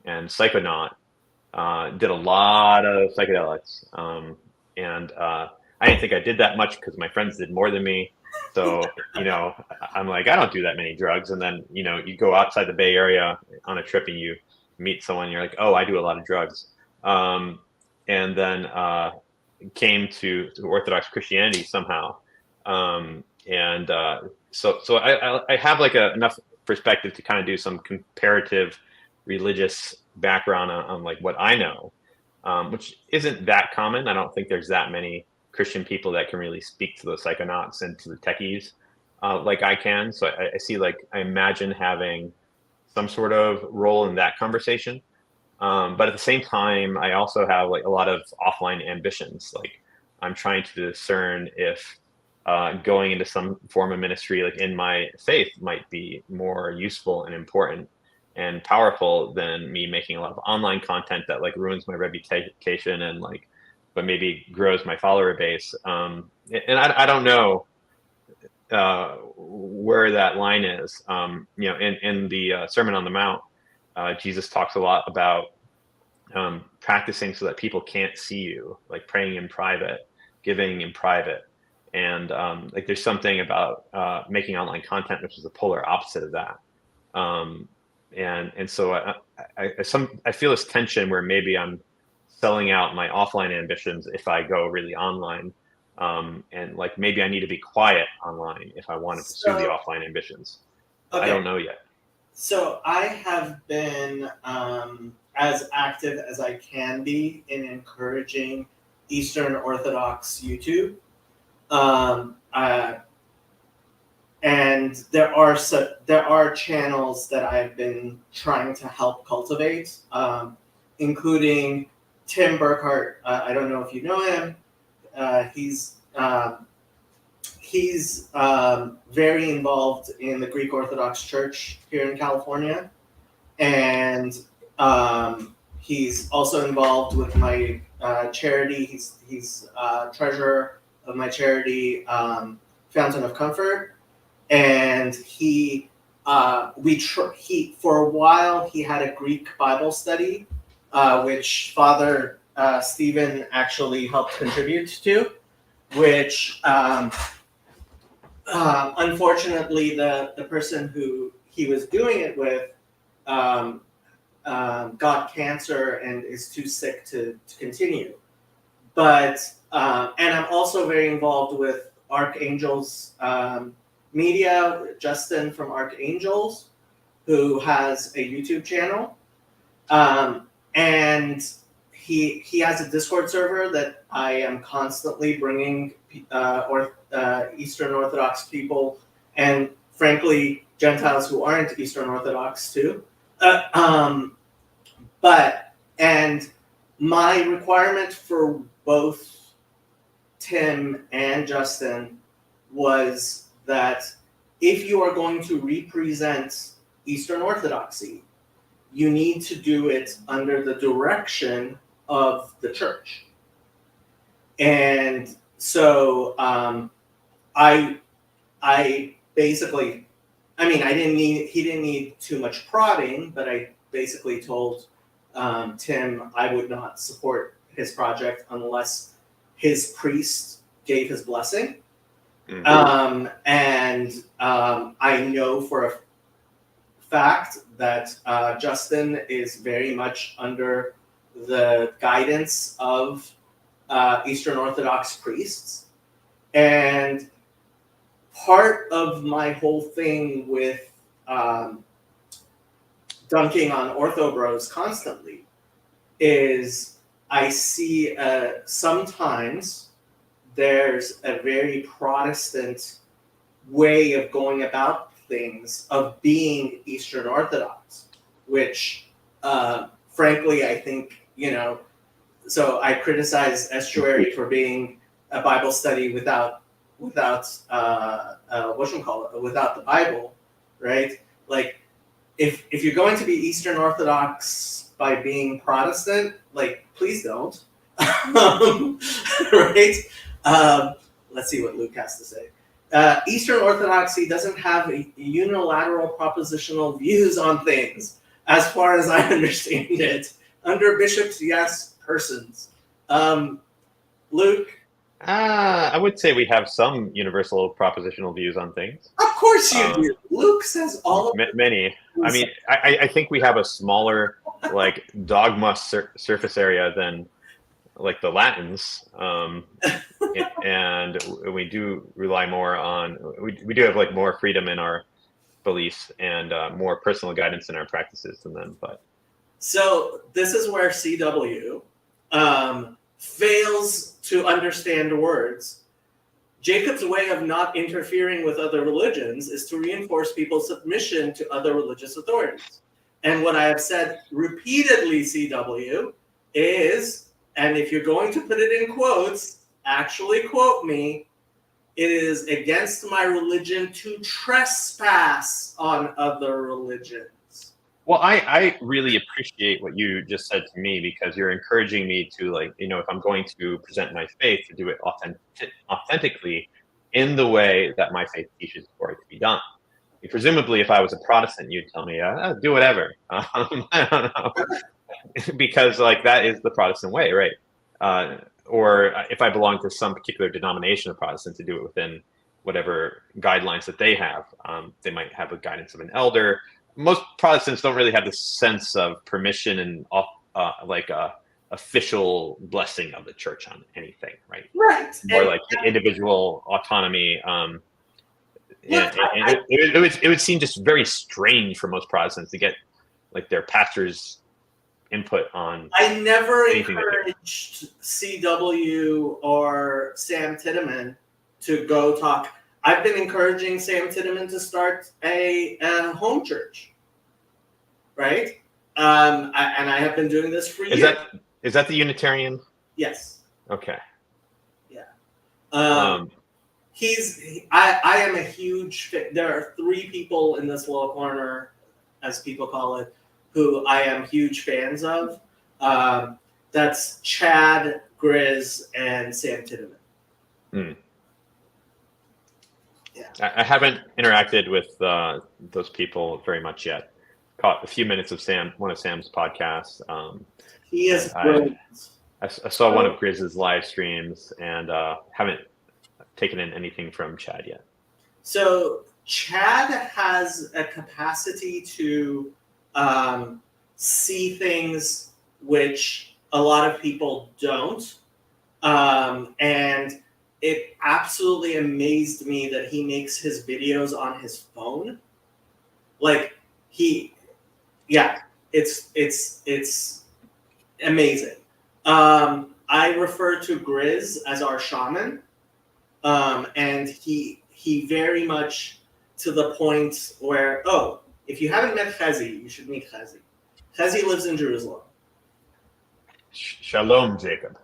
and psychonaut. Did a lot of psychedelics, and I didn't think I did that much because my friends did more than me. So I'm like, I don't do that many drugs. And then you go outside the Bay Area on a trip and you meet someone, and you're like, oh, I do a lot of drugs. And then came to Orthodox Christianity somehow, so I have like enough perspective to kind of do some comparative religious background on like what I know, which isn't that common. I don't think there's that many Christian people that can really speak to the psychonauts and to the techies like I can. So I imagine having some sort of role in that conversation. But at the same time, I also have like a lot of offline ambitions. Like, I'm trying to discern if going into some form of ministry, like in my faith, might be more useful and important and powerful than me making a lot of online content that like ruins my reputation and like, but maybe grows my follower base. And I don't know where that line is. In the Sermon on the Mount, Jesus talks a lot about practicing so that people can't see you, like praying in private, giving in private. And like there's something about making online content, which is the polar opposite of that. And so I feel this tension where maybe I'm selling out my offline ambitions if I go really online. And like maybe I need to be quiet online if I want to pursue the offline ambitions. Okay. I don't know yet. So I have been as active as I can be in encouraging Eastern Orthodox YouTube. And there are channels that I've been trying to help cultivate, including Tim Burkhart. I don't know if you know him. He's very involved in the Greek Orthodox Church here in California, and he's also involved with my charity. He's treasurer of my charity, Fountain of Comfort, and he for a while he had a Greek Bible study, which Father Stephen actually helped contribute to, which unfortunately the person who he was doing it with got cancer and is too sick to continue. But and I'm also very involved with Archangels Media, Justin from Archangels, who has a YouTube channel, and he has a Discord server that I am constantly bringing Eastern Orthodox people and frankly Gentiles who aren't Eastern Orthodox too. And my requirement for both Tim and Justin was that if you are going to represent Eastern Orthodoxy, you need to do it under the direction of the church. And so I basically, he didn't need too much prodding, but I basically told Tim I would not support his project unless his priest gave his blessing. Mm-hmm. I know for a fact that Justin is very much under the guidance of Eastern Orthodox priests. And part of my whole thing with dunking on Ortho Bros constantly is I see sometimes there's a very Protestant way of going about things, of being Eastern Orthodox, which frankly I think, so I criticize Estuary for being a Bible study without the Bible, right? Like, if you're going to be Eastern Orthodox by being Protestant, like, please don't, right? Let's see what Luke has to say. Eastern Orthodoxy doesn't have a unilateral propositional views on things, as far as I understand it. Under bishops, yes. Persons. Luke? I would say we have some universal propositional views on things. Of course you do. Luke says all of many. I mean, I think we have a smaller like dogma surface area than like the Latins, and we do rely more on. We do have like more freedom in our beliefs and more personal guidance in our practices than them. But so this is where CW fails to understand words. Jacob's way of not interfering with other religions is to reinforce people's submission to other religious authorities. And what I have said repeatedly, CW, is, and if you're going to put it in quotes, actually quote me, it is against my religion to trespass on other religions. Well, I really appreciate what you just said to me, because you're encouraging me to, like, if I'm going to present my faith, to do it authentically in the way that my faith teaches for it to be done. Presumably, if I was a Protestant, you'd tell me, do whatever. I don't know. Because like that is the Protestant way, right? Or if I belong to some particular denomination of Protestant, to do it within whatever guidelines that they have. They might have a guidance of an elder. Most Protestants don't really have the sense of permission and official blessing of the church on anything, right? Right. More like individual autonomy. It would seem just very strange for most Protestants to get like their pastor's input on. I never anything encouraged CW or Sam Titteman to go talk. I've been encouraging Sam Titteman to start a home church, right? And I have been doing this for years. Is that the Unitarian? Yes. Okay. Yeah. I am a huge fan. There are 3 people in this little corner, as people call it, who I am huge fans of. That's Chad, Grizz, and Sam Titteman. Yeah. I haven't interacted with those people very much yet. Caught a few minutes of one of Sam's podcasts. He is brilliant. I saw one of Grizz's live streams, and haven't taken in anything from Chad yet. So Chad has a capacity to see things which a lot of people don't. And it absolutely amazed me that he makes his videos on his phone. Like it's amazing. I refer to Grizz as our shaman. And he very much to the point where, if you haven't met Chezi, you should meet Chezi. Chezi lives in Jerusalem. Shalom, Jacob.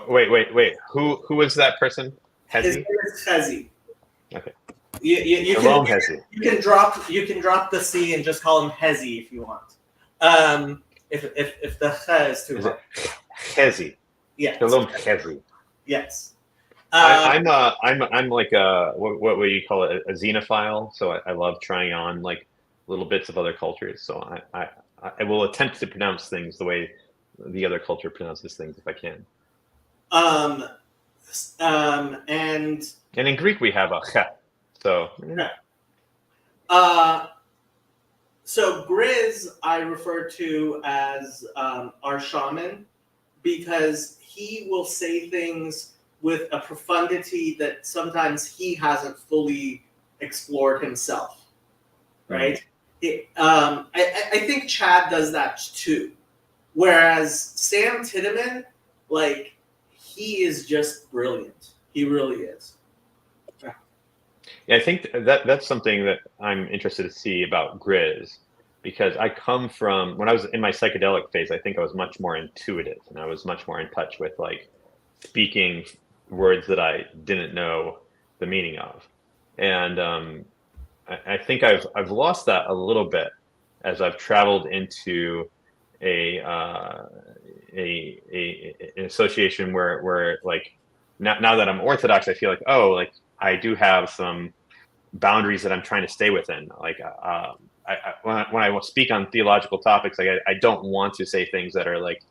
Wait. Who was that person? Hezi? His name is Chezi. Okay. Shalom, Hezi. You can drop the C and just call him Hezi if you want. If the Ch is too hard. Hezi. Yes. Shalom, Hezi. Yes. I'm like what would you call it, a xenophile? So I love trying on like little bits of other cultures. So I will attempt to pronounce things the way the other culture pronounces things if I can. And in Greek we have a ch. So so Grizz I refer to as our shaman, because he will say things with a profundity that sometimes he hasn't fully explored himself, right? I think Chad does that too. Whereas Sam Titteman, like, he is just brilliant. He really is. Yeah, I think that's something that I'm interested to see about Grizz, because I come from, when I was in my psychedelic phase, I think I was much more intuitive, and I was much more in touch with like speaking words that I didn't know the meaning of. And I think I've lost that a little bit as I've traveled into an association where like now that I'm Orthodox, I feel like, like I do have some boundaries that I'm trying to stay within. Like when I speak on theological topics, like I don't want to say things that are like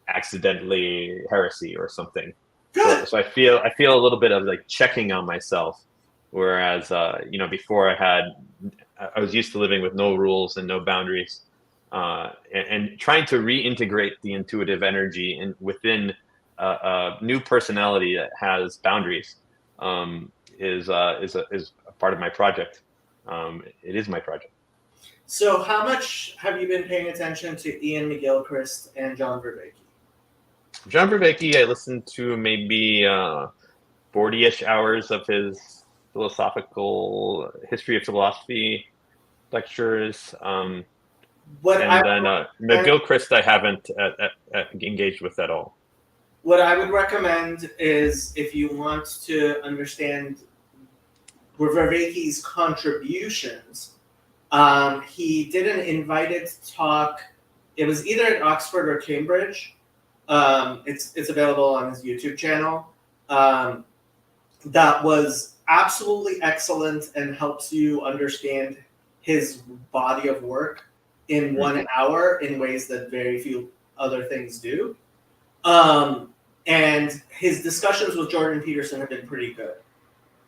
accidentally heresy or something. So I feel a little bit of like checking on myself, whereas before I was used to living with no rules and no boundaries, and trying to reintegrate the intuitive energy within a new personality that has boundaries is a part of my project. It is my project. So how much have you been paying attention to Ian McGilchrist and John Vervaeke? John Vervaeke, I listened to maybe 40-ish hours of his philosophical history of philosophy lectures. McGilchrist I haven't engaged with at all. what I would recommend is if you want to understand Vervaeke's contributions, he did an invited talk. It was either at Oxford or Cambridge. It's available on his YouTube channel. That was absolutely excellent and helps you understand his body of work in 1 hour in ways that very few other things do. And his discussions with Jordan Peterson have been pretty good.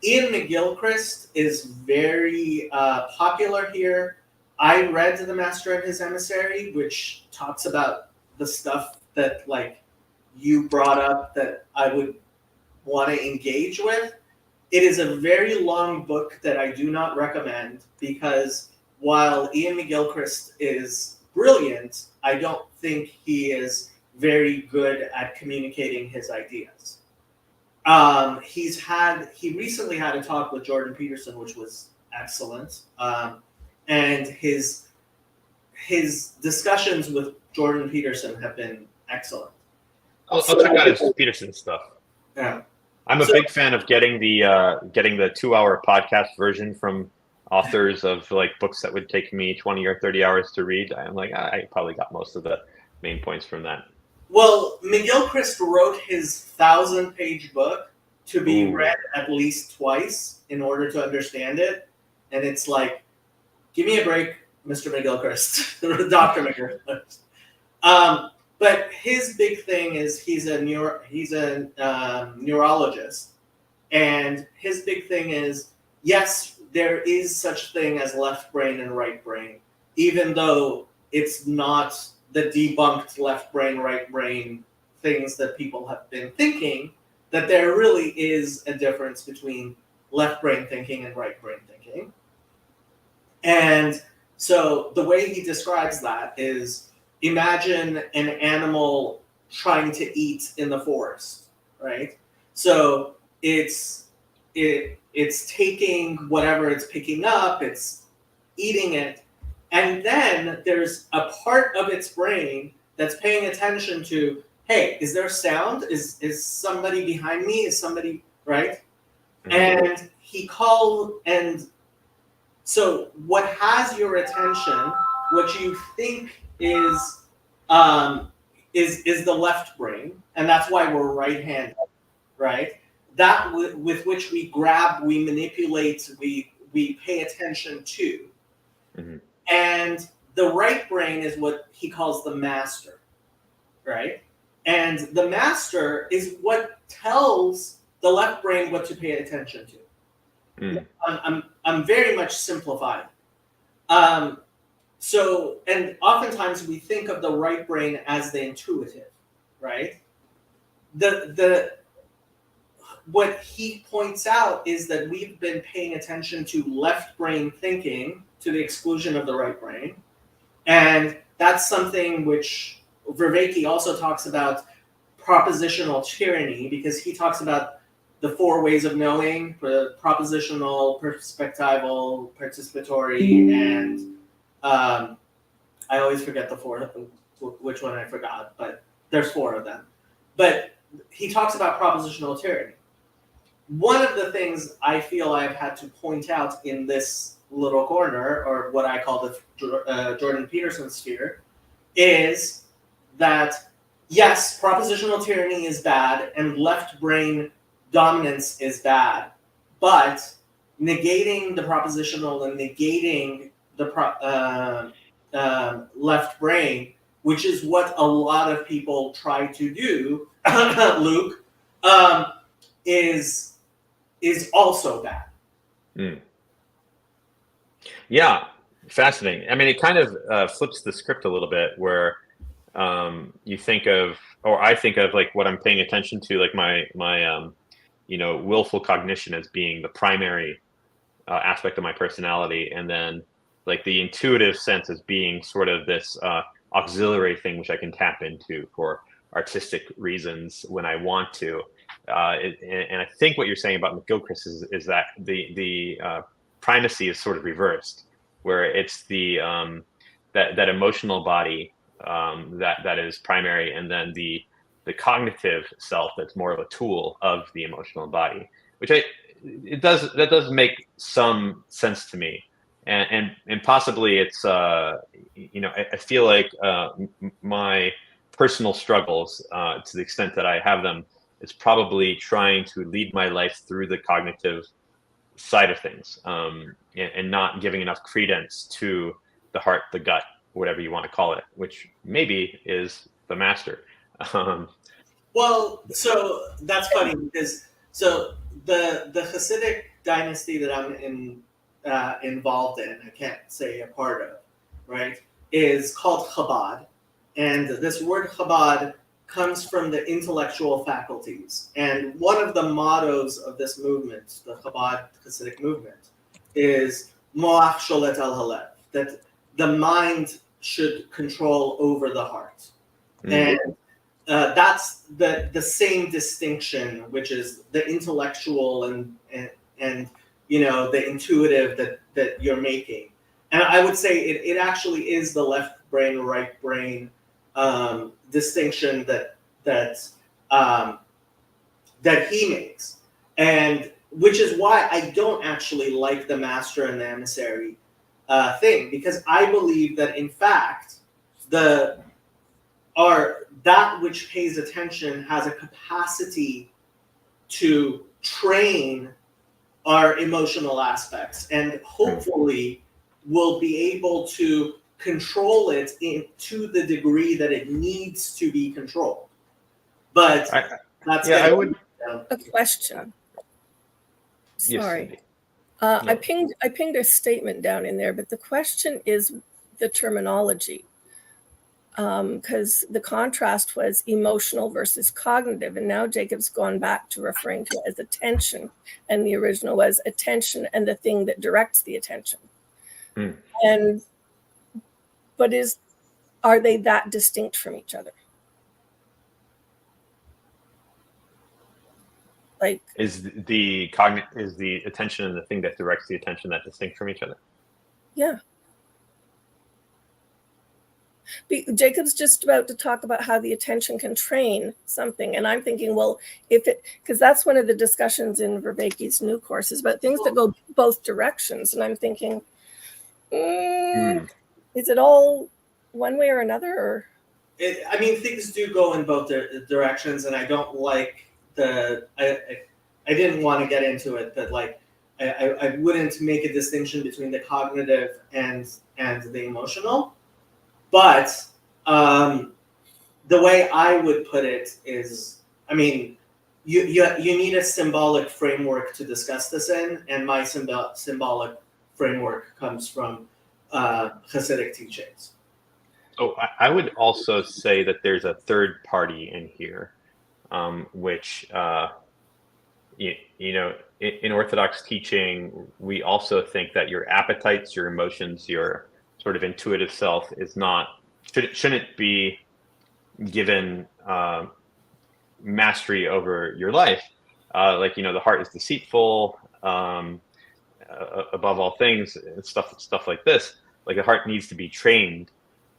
Ian McGilchrist is very popular here. I read The Master and His Emissary, which talks about the stuff that like you brought up that I would want to engage with. It is a very long book that I do not recommend because while Ian McGilchrist is brilliant, I don't think he is very good at communicating his ideas. He recently had a talk with Jordan Peterson, which was excellent. And his discussions with Jordan Peterson have been excellent. I'll check out his Peterson stuff. Yeah. I'm a big fan of getting the 2-hour podcast version from authors of like books that would take me 20 or 30 hours to read. I'm like, I probably got most of the main points from that. Well, McGilchrist wrote his 1,000-page book to be read at least twice in order to understand it. And it's like, give me a break, Mr. McGilchrist, Dr. McGilchrist. But his big thing is he's a neurologist. And his big thing is, yes, there is such thing as left brain and right brain, even though it's not the debunked left brain, right brain things that people have been thinking, that there really is a difference between left brain thinking and right brain thinking. And so the way he describes that is, imagine an animal trying to eat in the forest, right? So it's taking whatever it's picking up, it's eating it, and then there's a part of its brain that's paying attention to, hey, is there sound? Is somebody behind me? Is somebody, right? And so what has your attention, what you think is the left brain, and that's why we're right-handed, right? That with which we grab, we manipulate, we pay attention to. Mm-hmm. And the right brain is what he calls the master, right? And the master is what tells the left brain what to pay attention to. I'm very much simplified. So, and oftentimes we think of the right brain as the intuitive, right? What he points out is that we've been paying attention to left brain thinking to the exclusion of the right brain. And that's something which Vervaeke also talks about, propositional tyranny, because he talks about the 4 ways of knowing: propositional, perspectival, participatory, and I always forget the 4th, which one I forgot, but there's 4 of them. But he talks about propositional tyranny. One of the things I feel I've had to point out in this little corner, or what I call the Jordan Peterson sphere, is that yes, propositional tyranny is bad and left brain dominance is bad, but negating the propositional and negating the left brain, which is what a lot of people try to do, Luke, is also bad. Yeah, fascinating. I mean, it kind of flips the script a little bit, where you think of, or I think of, like what I'm paying attention to, like my willful cognition as being the primary aspect of my personality, and then like the intuitive sense as being sort of this auxiliary thing which I can tap into for artistic reasons when I want to. And I think what you're saying about McGilchrist is that the primacy is sort of reversed, where it's the that emotional body that is primary, and then the the cognitive self that's more of a tool of the emotional body, which that does make some sense to me, and possibly it's I feel like my personal struggles, to the extent that I have them, is probably trying to lead my life through the cognitive side of things, and not giving enough credence to the heart, the gut, whatever you want to call it, which maybe is the master. Well, so that's funny because so the Hasidic dynasty that I'm involved in, I can't say a part of, right, is called Chabad, and this word Chabad comes from the intellectual faculties, and one of the mottos of this movement, the Chabad Hasidic movement, is Moach Sholet al Halev, that the mind should control over the heart, and that's the same distinction, which is the intellectual and the intuitive that you're making. And I would say it actually is the left brain, right brain distinction that he makes, and which is why I don't actually like the master and the emissary thing, because I believe that in fact that which pays attention has a capacity to train our emotional aspects, and hopefully will be able to control it to the degree that it needs to be controlled. But that's I would. A question. Sorry. Yes, I pinged a statement down in there, but the question is the terminology. Because the contrast was emotional versus cognitive, and now Jacob's gone back to referring to it as attention, and the original was attention and the thing that directs the attention. But are they that distinct from each other? Like, is the attention and the thing that directs the attention that distinct from each other? Yeah. Jacob's just about to talk about how the attention can train something, and I'm thinking, well, because that's one of the discussions in Vervaeke's new course is about things that go both directions, and I'm thinking, is it all one way or another? Or things do go in both directions, and I don't like I didn't want to get into it, but like I wouldn't make a distinction between the cognitive and the emotional. But the way I would put it is, you need a symbolic framework to discuss this in, and my symbolic framework comes from Hasidic teachings. Oh, I would also say that there's a third party in here, which in Orthodox teaching, we also think that your appetites, your emotions, your sort of intuitive self shouldn't be given mastery over your life. The heart is deceitful above all things, and stuff like this. Like the heart needs to be trained,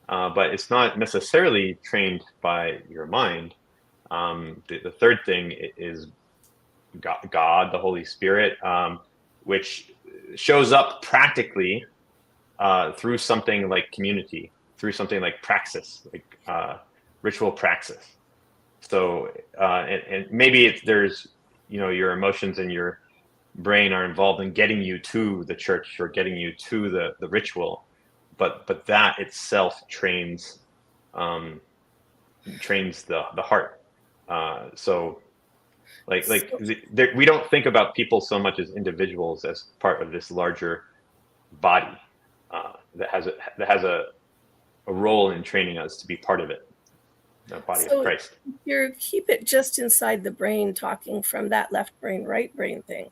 but it's not necessarily trained by your mind. The third thing is God, the Holy Spirit, which shows up practically through something like community, through something like praxis, like ritual praxis. So, and maybe there's, your emotions and your brain are involved in getting you to the church or getting you to the ritual, but that itself trains the heart. So we don't think about people so much as individuals as part of this larger body that has a role in training us to be part of it, the body of Christ. You keep it just inside the brain, talking from that left brain, right brain thing.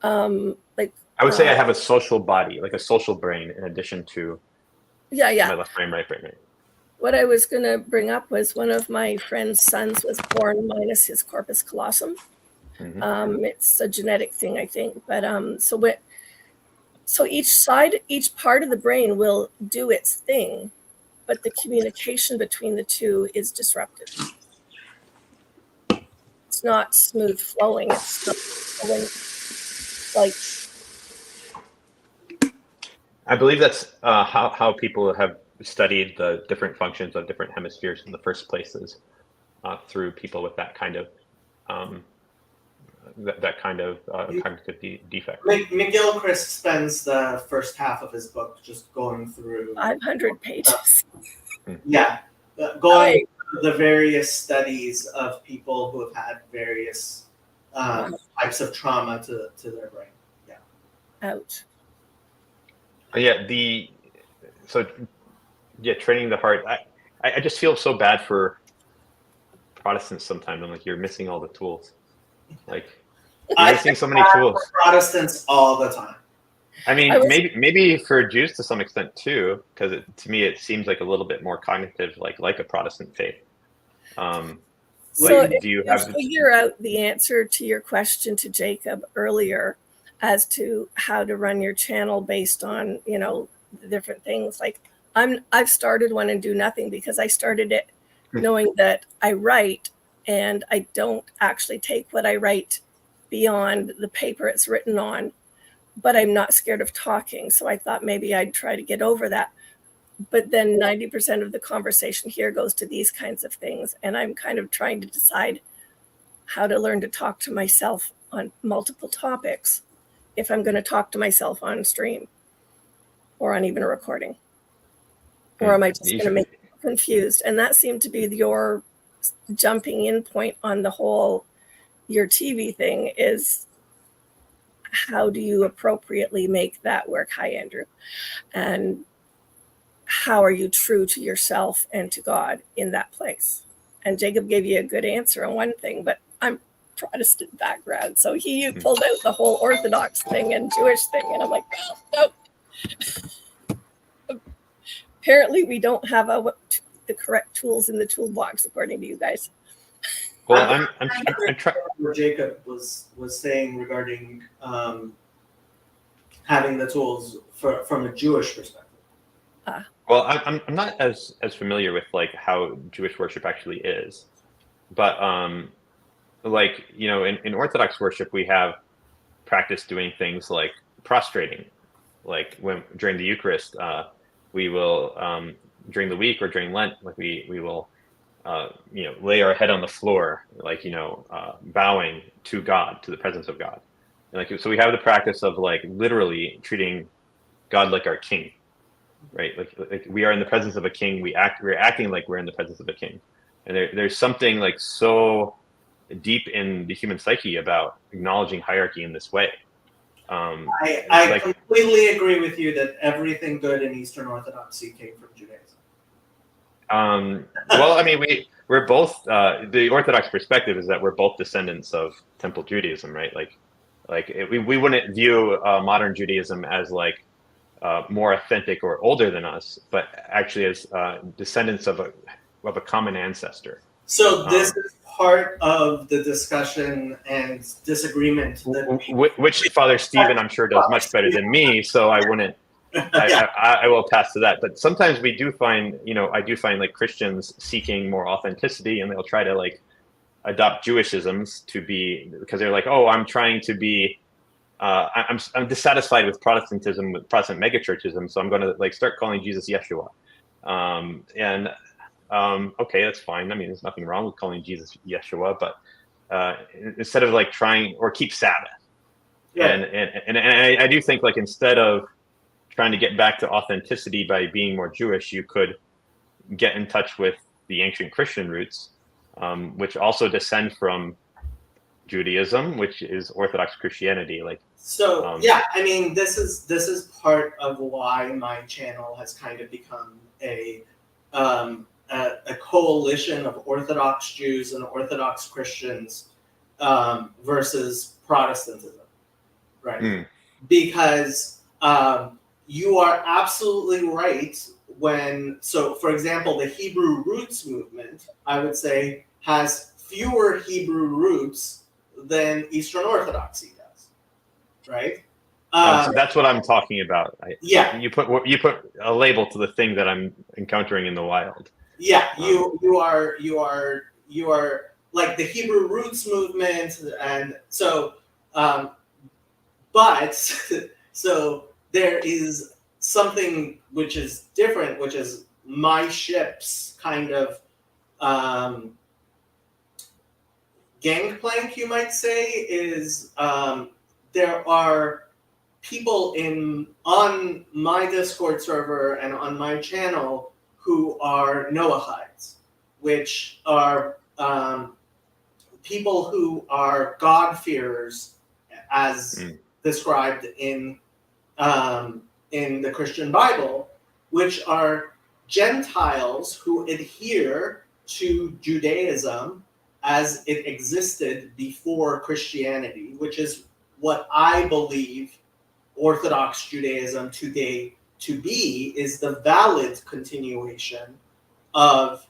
I would say I have a social body, like a social brain, in addition to my left brain, right brain. Right? What I was going to bring up was one of my friend's sons was born minus his corpus callosum. It's a genetic thing, I think. But so each part of the brain will do its thing, but the communication between the two is disrupted. it's not smooth flowing. It's not flowing like I believe that's how people have studied the different functions of different hemispheres in the first places, through people with that kind of cognitive defect. McGilchrist spends the first half of his book just going through 500 pages. going through the various studies of people who have had various types of trauma to their brain. Ouch. Training the heart. I just feel so bad for Protestants sometimes. I'm like, you're missing all the tools. Like, you're missing so many tools. Protestants all the time. I mean, maybe for Jews to some extent too, because to me it seems like a little bit more cognitive, like a Protestant faith. So do you have figure out the answer to your question to Jacob earlier as to how to run your channel based on, the different things? Like I've started one and do nothing because I started it knowing that I write and I don't actually take what I write beyond the paper it's written on, but I'm not scared of talking. So I thought maybe I'd try to get over that. But then 90% of the conversation here goes to these kinds of things. And I'm kind of trying to decide how to learn to talk to myself on multiple topics if I'm going to talk to myself on stream or on even a recording. Or am I just going to make you confused? And that seemed to be your jumping in point on the whole, your TV thing is, how do you appropriately make that work? Hi, Andrew. And how are you true to yourself and to God in that place? And Jacob gave you a good answer on one thing, but I'm Protestant background. So he pulled out the whole Orthodox thing and Jewish thing. And I'm like, well, nope. Apparently we don't have the correct tools in the toolbox, according to you guys. Well, I'm trying. What Jacob was saying regarding having the tools from a Jewish perspective. Well, I'm not as familiar with like how Jewish worship actually is, but in Orthodox worship we have practice doing things like prostrating, like during the Eucharist we will during the week or during Lent, like we will lay our head on the floor, like bowing to God, to the presence of God, and so we have the practice of like literally treating God like our king. Right, like we are in the presence of a king. We're acting like we're in the presence of a king, and there's something like so deep in the human psyche about acknowledging hierarchy in this way. I completely agree with you that everything good in Eastern Orthodoxy came from Judaism. Well, I mean, we're both the Orthodox perspective is that we're both descendants of Temple Judaism, right? We wouldn't view modern Judaism as like more authentic or older than us, but actually as descendants of a common ancestor. So this is part of the discussion and disagreement which Father Stephen, I'm sure, does much better than me. So I wouldn't. I will pass to that. But sometimes we do find, I do find like Christians seeking more authenticity, and they'll try to like adopt Jewishisms to be, because they're like, oh, I'm trying to be. I'm dissatisfied with Protestantism, with Protestant megachurchism, so I'm going to like start calling Jesus Yeshua. Okay, that's fine. I mean, there's nothing wrong with calling Jesus Yeshua, but instead of like trying or keep Sabbath, and I do think like instead of trying to get back to authenticity by being more Jewish, you could get in touch with the ancient Christian roots, which also descend from Judaism, which is Orthodox Christianity. I mean, this is part of why my channel has kind of become a coalition of Orthodox Jews and Orthodox Christians versus Protestantism, right? Because you are absolutely right. For example, the Hebrew roots movement, I would say, has fewer Hebrew roots than Eastern Orthodoxy does, right? So that's what I'm talking about. You put a label to the thing that I'm encountering in the wild. Yeah, you are like the Hebrew roots movement, and so, but so there is something which is different, which is my ship's kind of gangplank, you might say, is there are people on my Discord server and on my channel who are Noahides, which are people who are God-fearers, as described in the Christian Bible, which are Gentiles who adhere to Judaism as it existed before Christianity, which is what I believe Orthodox Judaism today to be, is the valid continuation of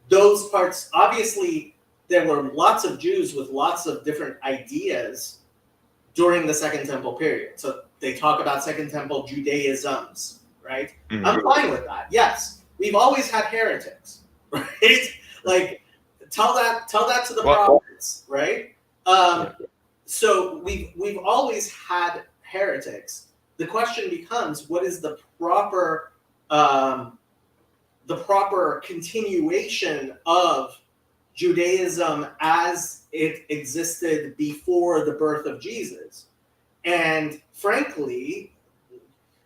those parts. Obviously, there were lots of Jews with lots of different ideas during the Second Temple period. So they talk about Second Temple Judaisms, right? Mhm. I'm fine with that. Yes, we've always had heretics, right? Like, tell that to the prophets, right? So we've always had heretics. The question becomes, what is the proper continuation of Judaism as it existed before the birth of Jesus? And frankly,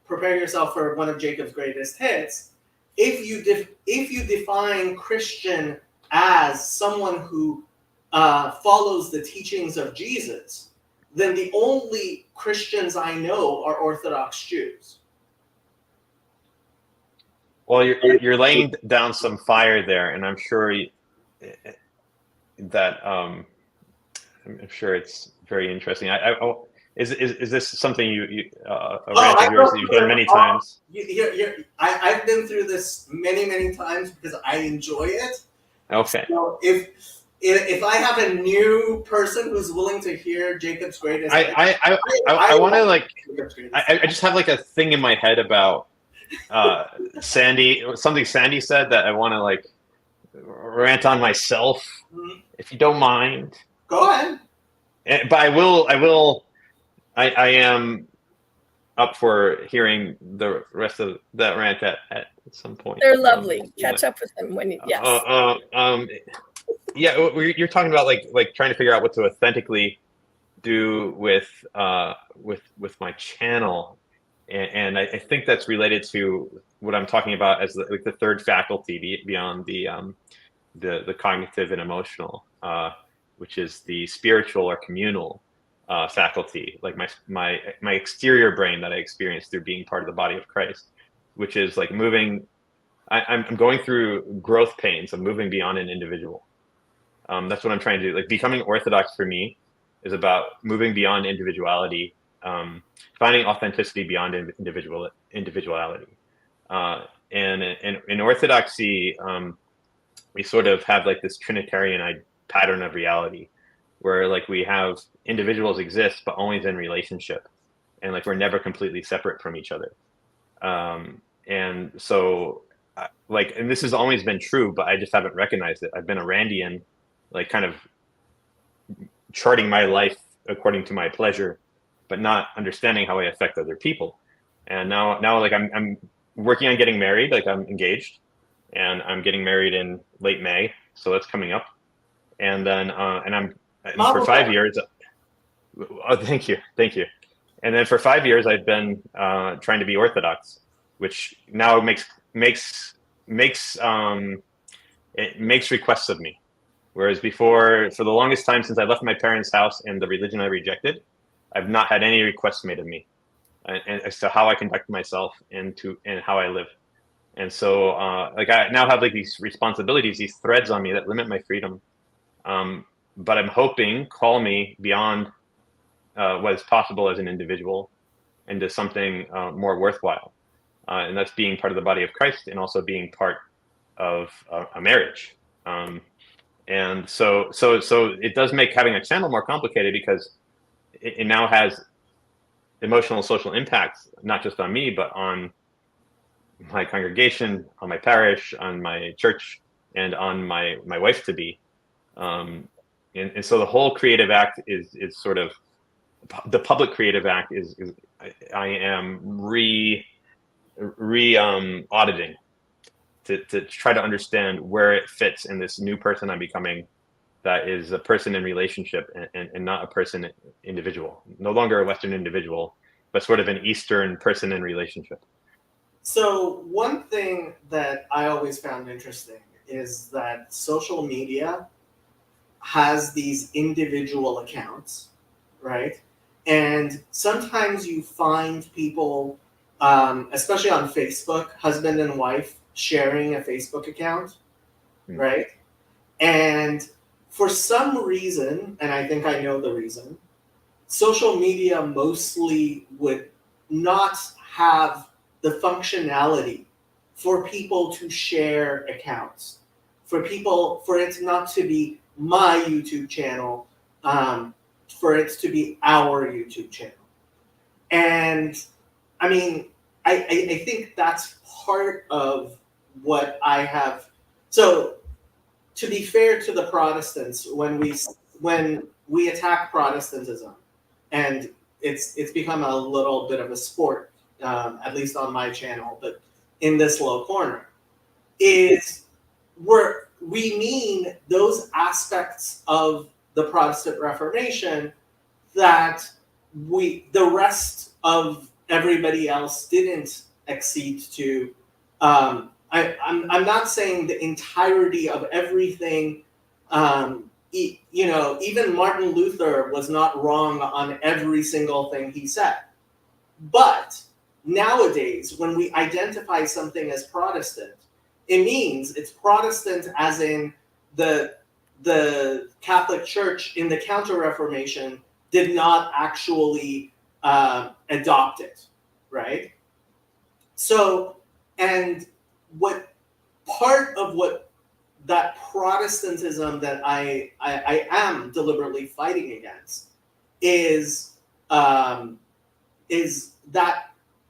prepare yourself for one of Jacob's greatest hits. If you define Christian as someone who follows the teachings of Jesus, then the only Christians I know are Orthodox Jews. Well, you're laying down some fire there, and I'm sure that I'm sure it's very interesting. Is this something you a rant of yours that you've done many times? I've been through this many times because I enjoy it. Okay. So if I have a new person who's willing to hear Jacob's greatest, I want to like I just have like a thing in my head about something Sandy said that I want to like rant on myself, if you don't mind. Go ahead. But I am up for hearing the rest of that rant at some point. They're lovely. Catch up with them when you, yes. Yeah, you're talking about like trying to figure out what to authentically do with my channel, and I think that's related to what I'm talking about as like the third faculty beyond the cognitive and emotional, which is the spiritual or communal faculty, like my exterior brain that I experience through being part of the body of Christ, which is like moving. I'm going through growth pains of moving beyond an individual. That's what I'm trying to do. Like, becoming Orthodox for me is about moving beyond individuality, finding authenticity beyond individuality. And in Orthodoxy, we sort of have like this Trinitarian pattern of reality, where like we have individuals exist, but always in relationship, and like we're never completely separate from each other. And so, and this has always been true, but I just haven't recognized it. I've been a Randian, like kind of charting my life according to my pleasure, but not understanding how I affect other people. And now like I'm working on getting married. Like, I'm engaged, and I'm getting married in late May, so that's coming up. And then and for 5 years. Oh, thank you. And then for 5 years, I've been trying to be Orthodox, which now makes requests of me. Whereas before, for the longest time since I left my parents' house and the religion I rejected, I've not had any requests made of me, and as to how I conduct myself and how I live. And so, like, I now have like these responsibilities, these threads on me that limit my freedom. But I'm hoping call me beyond what is possible as an individual into something more worthwhile, and that's being part of the body of Christ and also being part of a marriage. And so it does make having a channel more complicated, because it now has emotional and social impacts, not just on me, but on my congregation, on my parish, on my church, and on my wife to be. And so the whole Creative Act is sort of the Public Creative Act is I am auditing to try to understand where it fits in this new person I'm becoming, that is a person in relationship and not a person individual, no longer a Western individual, but sort of an Eastern person in relationship. So one thing that I always found interesting is that social media has these individual accounts, right? And sometimes you find people, especially on Facebook, husband and wife sharing a Facebook account, right? And for some reason, and I think I know the reason, social media mostly would not have the functionality for people to share accounts, for it not to be my YouTube channel, for it to be our YouTube channel. And I mean, I think that's part of what I have. So to be fair to the Protestants, when we attack Protestantism, and it's become a little bit of a sport, at least on my channel, but in this little corner, is we mean those aspects of the Protestant Reformation that the rest of everybody else didn't accede to. I'm not saying the entirety of everything. Even Martin Luther was not wrong on every single thing he said. But nowadays, when we identify something as Protestant, it means it's Protestant as in the Catholic Church in the Counter-Reformation did not actually adopt it, right? So, and what part of what that Protestantism that I am deliberately fighting against is that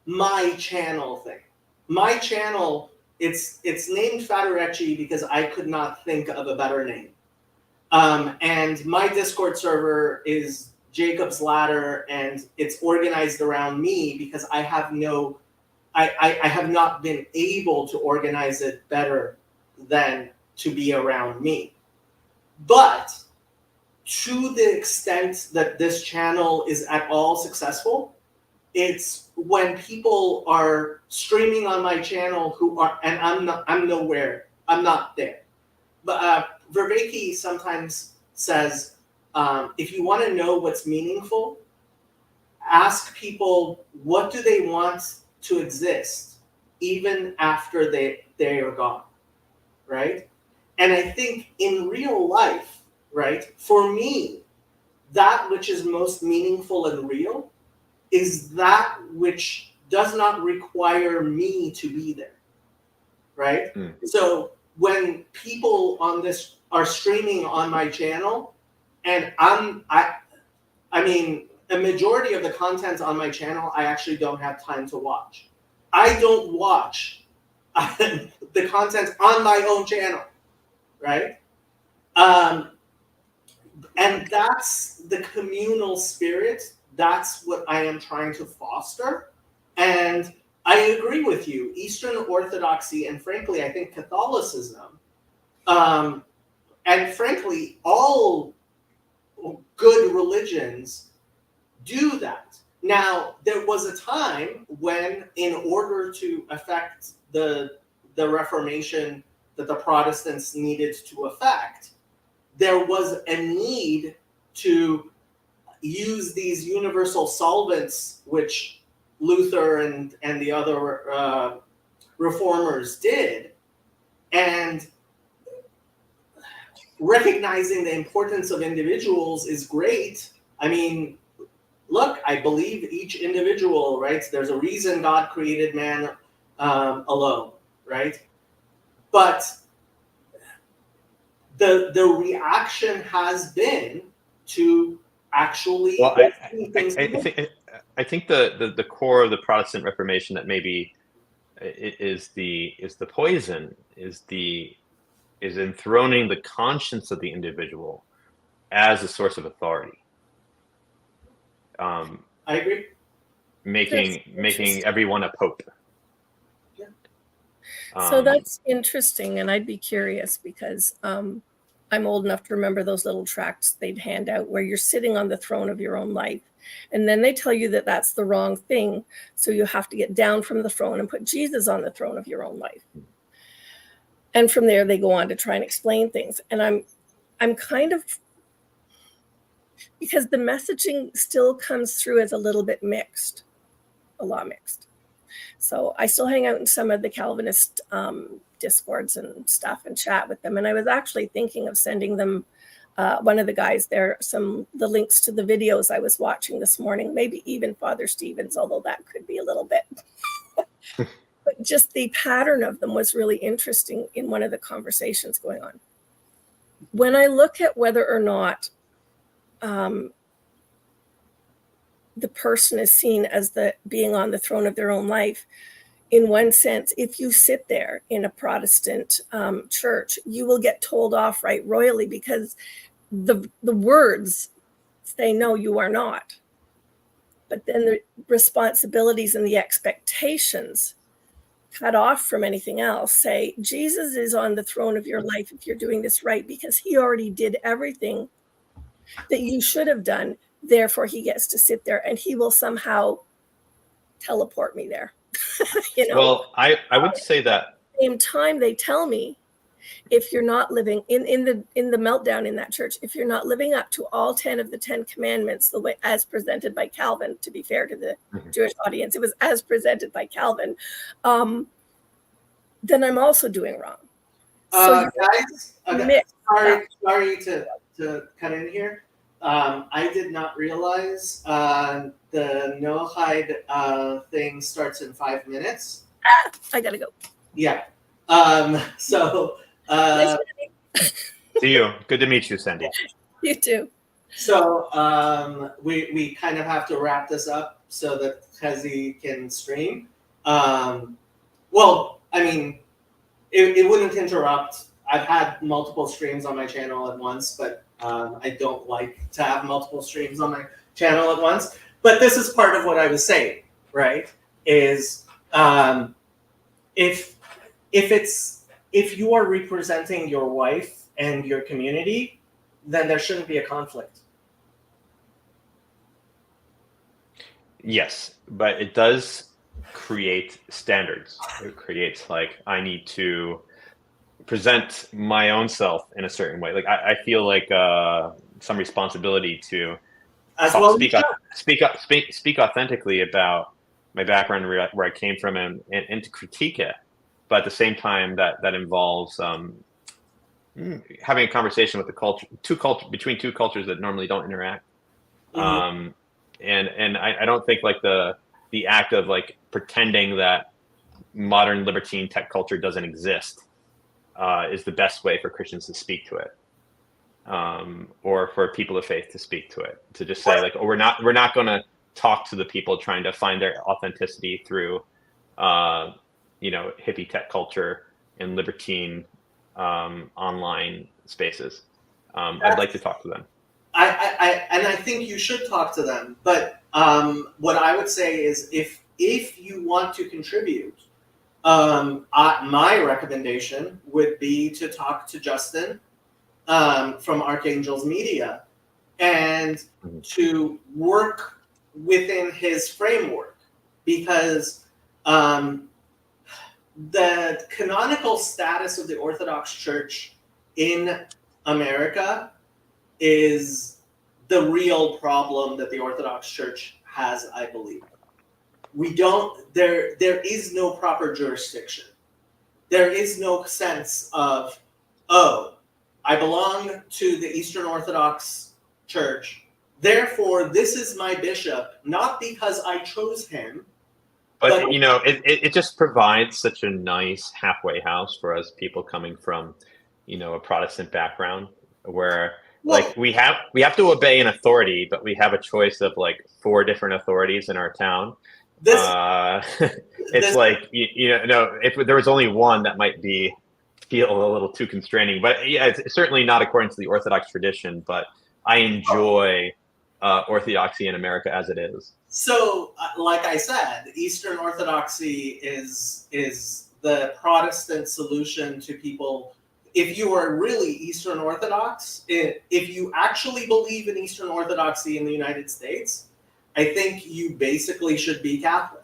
my channel thing. My channel, it's named Fatorecci because I could not think of a better name. And my Discord server is Jacob's Ladder, and it's organized around me because I have not been able to organize it better than to be around me. But to the extent that this channel is at all successful, it's when people are streaming on my channel and I'm not there. But Vervaeke sometimes says, if you want to know what's meaningful, ask people what do they want to exist even after they are gone, right? And I think in real life, right, for me, that which is most meaningful and real is that which does not require me to be there, right? So when people on this are streaming on my channel, and I mean, a majority of the content on my channel, I actually don't have time to watch. I don't watch the content on my own channel, right? And that's the communal spirit. That's what I am trying to foster. And I agree with you. Eastern Orthodoxy, and frankly, I think Catholicism, and frankly, all good religions do that. Now, there was a time when, in order to effect the Reformation that the Protestants needed to effect, there was a need to use these universal solvents, which Luther and the other reformers did, and recognizing the importance of individuals is great. I mean, look, I believe each individual, right? There's a reason God created man alone, right? But the reaction has been to actually. Well, I think the core of the Protestant Reformation that maybe is the poison is the is enthroning the conscience of the individual as a source of authority. I agree. Making everyone a pope. Yeah. So that's interesting, and I'd be curious because I'm old enough to remember those little tracts they'd hand out where you're sitting on the throne of your own life. And then they tell you that that's the wrong thing. So you have to get down from the throne and put Jesus on the throne of your own life. And from there, they go on to try and explain things. And I'm kind of, because the messaging still comes through as a little bit mixed, a lot mixed. So I still hang out in some of the Calvinist discords and stuff and chat with them. And I was actually thinking of sending them, one of the guys there, the links to the videos I was watching this morning, maybe even Father Stevens, although that could be a little bit. But just the pattern of them was really interesting in one of the conversations going on. When I look at whether or not the person is seen as being on the throne of their own life, in one sense, if you sit there in a Protestant church, you will get told off right royally because the words say, no, you are not. But then the responsibilities and the expectations cut off from anything else say, Jesus is on the throne of your life if you're doing this right, because he already did everything that you should have done. Therefore, he gets to sit there and he will somehow teleport me there. Well, I would say that at the same time, they tell me, if you're not living in the meltdown in that church, if you're not living up to all 10 of the 10 commandments, the way as presented by Calvin, to be fair to the Jewish audience, it was as presented by Calvin, then I'm also doing wrong. So Guys, sorry to cut in here. I did not realize the Noahide thing starts in 5 minutes. I gotta go. Yeah. See you. Good to meet you, Sandy. You too. So we kind of have to wrap this up so that Kezi can stream. Well, I mean, it wouldn't interrupt. I've had multiple streams on my channel at once, but I don't like to have multiple streams on my channel at once. But this is part of what I was saying, right? Is if you are representing your wife and your community, then there shouldn't be a conflict. Yes, but it does create standards. It creates I need to present my own self in a certain way. I feel like some responsibility to speak authentically about my background, where I came from, and to critique it. But at the same time, that involves having a conversation with between two cultures that normally don't interact. Mm-hmm. And I don't think the act of pretending that modern libertine tech culture doesn't exist is the best way for Christians to speak to it, or for people of faith to speak to it. To just say we're not going to talk to the people trying to find their authenticity through hippie tech culture and libertine online spaces. I'd like to talk to them. I think you should talk to them. But what I would say is if you want to contribute, my recommendation would be to talk to Justin from Archangels Media and to work within his framework, because the canonical status of the Orthodox Church in America is the real problem that the Orthodox Church has, I believe. There is no proper jurisdiction. There is no sense of, I belong to the Eastern Orthodox Church, therefore this is my bishop, not because I chose him. But it just provides such a nice halfway house for us people coming from, a Protestant background, where we have to obey an authority, but we have a choice of 4 different authorities in our town. If there was only one that might be feel a little too constraining. But yeah, it's certainly not according to the Orthodox tradition. But I enjoy Orthodoxy in America as it is. So, like I said, Eastern Orthodoxy is the Protestant solution to people. If you are really Eastern Orthodox, if you actually believe in Eastern Orthodoxy in the United States, I think you basically should be Catholic.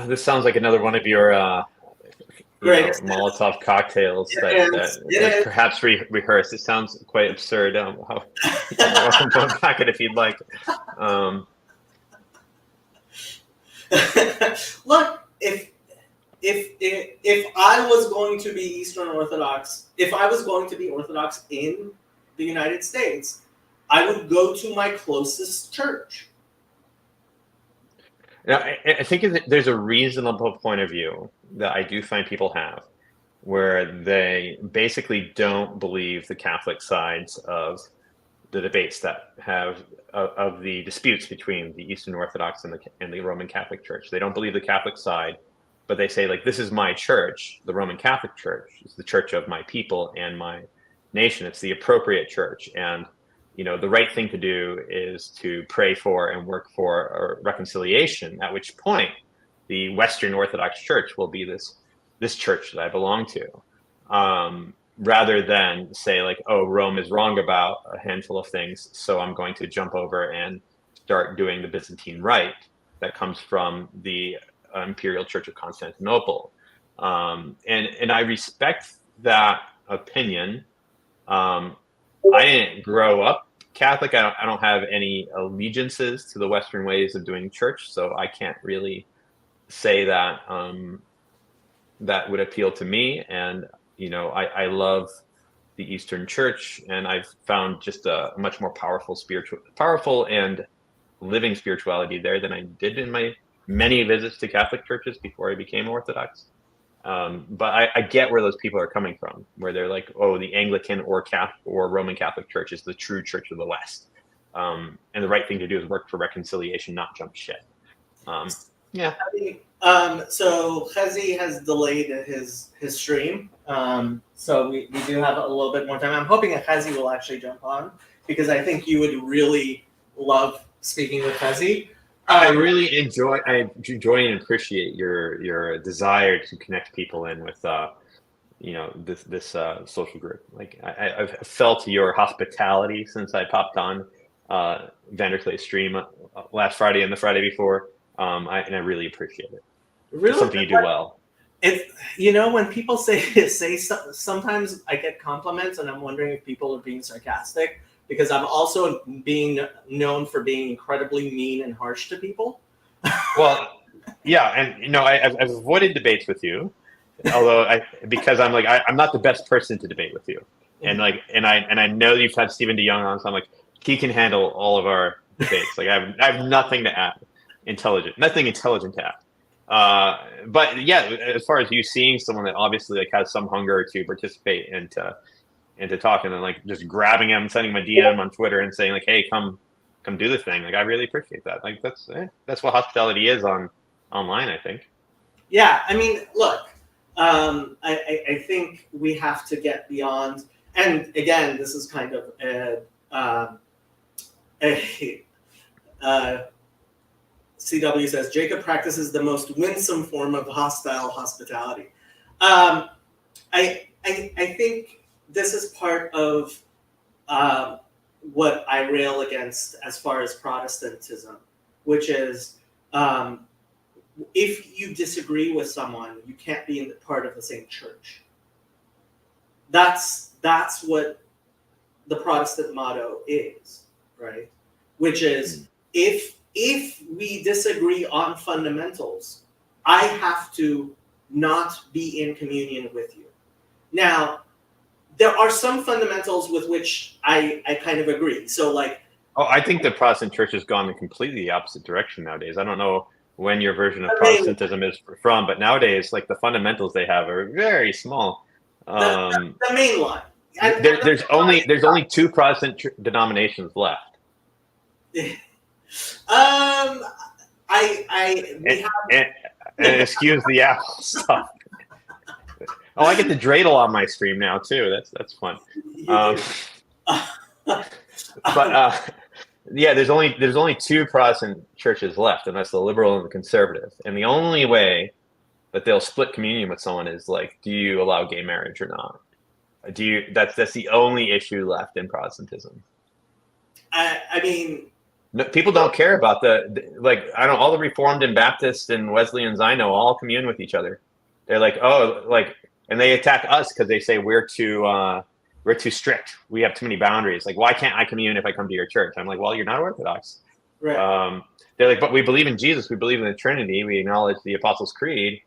This sounds like another one of your Great. Molotov cocktails that perhaps rehearsed. It sounds quite absurd. You're welcome to unpack it if you'd like. Look, if I was going to be Eastern Orthodox, if I was going to be Orthodox in the United States, I would go to my closest church. Now, I think there's a reasonable point of view that I do find people have, where they basically don't believe the Catholic sides of the debates that have of the disputes between the Eastern Orthodox and the Roman Catholic Church. They don't believe the Catholic side, but they say, like, this is my church, the Roman Catholic Church. It's the church of my people and my nation. It's the appropriate church. And, you know, the right thing to do is to pray for and work for a reconciliation, at which point the Western Orthodox Church will be this church that I belong to. Rather than say, like, oh, Rome is wrong about a handful of things, so I'm going to jump over and start doing the Byzantine Rite that comes from the Imperial Church of Constantinople. And I respect that opinion. I didn't grow up Catholic. I don't have any allegiances to the Western ways of doing church, so I can't really say that that would appeal to me. And you know, I love the Eastern Church, and I've found just a much more powerful and living spirituality there than I did in my many visits to Catholic churches before I became Orthodox. But I get where those people are coming from, where they're like, oh, the Anglican or Roman Catholic Church is the true church of the West. And the right thing to do is work for reconciliation, not jump ship. Yeah. So Chazi has delayed his stream. So we do have a little bit more time. I'm hoping that Chazi will actually jump on, because I think you would really love speaking with Chazi. I really enjoy and appreciate your desire to connect people in with you know, this social group. Like I've felt your hospitality since I popped on Vanderclay's stream last Friday and the Friday before. And I really appreciate it. Really, it's something you do well. It's, you know, when people say sometimes I get compliments, and I'm wondering if people are being sarcastic, because I'm also being known for being incredibly mean and harsh to people. Well, yeah, and you know, I've avoided debates with you, although because I'm like I'm not the best person to debate with you, and like and I know you've had Stephen DeYoung on, so I'm like, he can handle all of our debates. Like I have nothing to add. Nothing intelligent to add. But yeah, as far as you seeing someone that obviously like has some hunger to participate and to talk, and then like just grabbing him, sending him a DM on Twitter and saying like, hey, come do the thing. Like I really appreciate that. Like that's what hospitality is online, I think. Yeah, I mean, look, I think we have to get beyond, and again, this is kind of CW says Jacob practices the most winsome form of hostile hospitality. I think this is part of what I rail against as far as Protestantism, which is if you disagree with someone, you can't be in part of the same church. That's what the Protestant motto is, right? Which is if we disagree on fundamentals, I have to not be in communion with you. Now, there are some fundamentals with which I kind of agree. So like, I think the Protestant church has gone in completely the opposite direction nowadays. I don't know when your version of Protestantism is from, but nowadays, like the fundamentals they have are very small. The main line. There's only two Protestant denominations left. and excuse the Apple stuff. Oh, I get the dreidel on my stream now too. That's fun. Yeah, there's only two Protestant churches left, and that's the liberal and the conservative. And the only way that they'll split communion with someone is like, do you allow gay marriage or not? That's the only issue left in Protestantism. I mean, no, people don't care about all the Reformed and Baptists and Wesleyans I know all commune with each other. They're like, and they attack us because they say we're too strict. We have too many boundaries. Like, why can't I commune if I come to your church? I'm like, well, you're not Orthodox. right. They're like, but we believe in Jesus. We believe in the Trinity. We acknowledge the Apostles' Creed.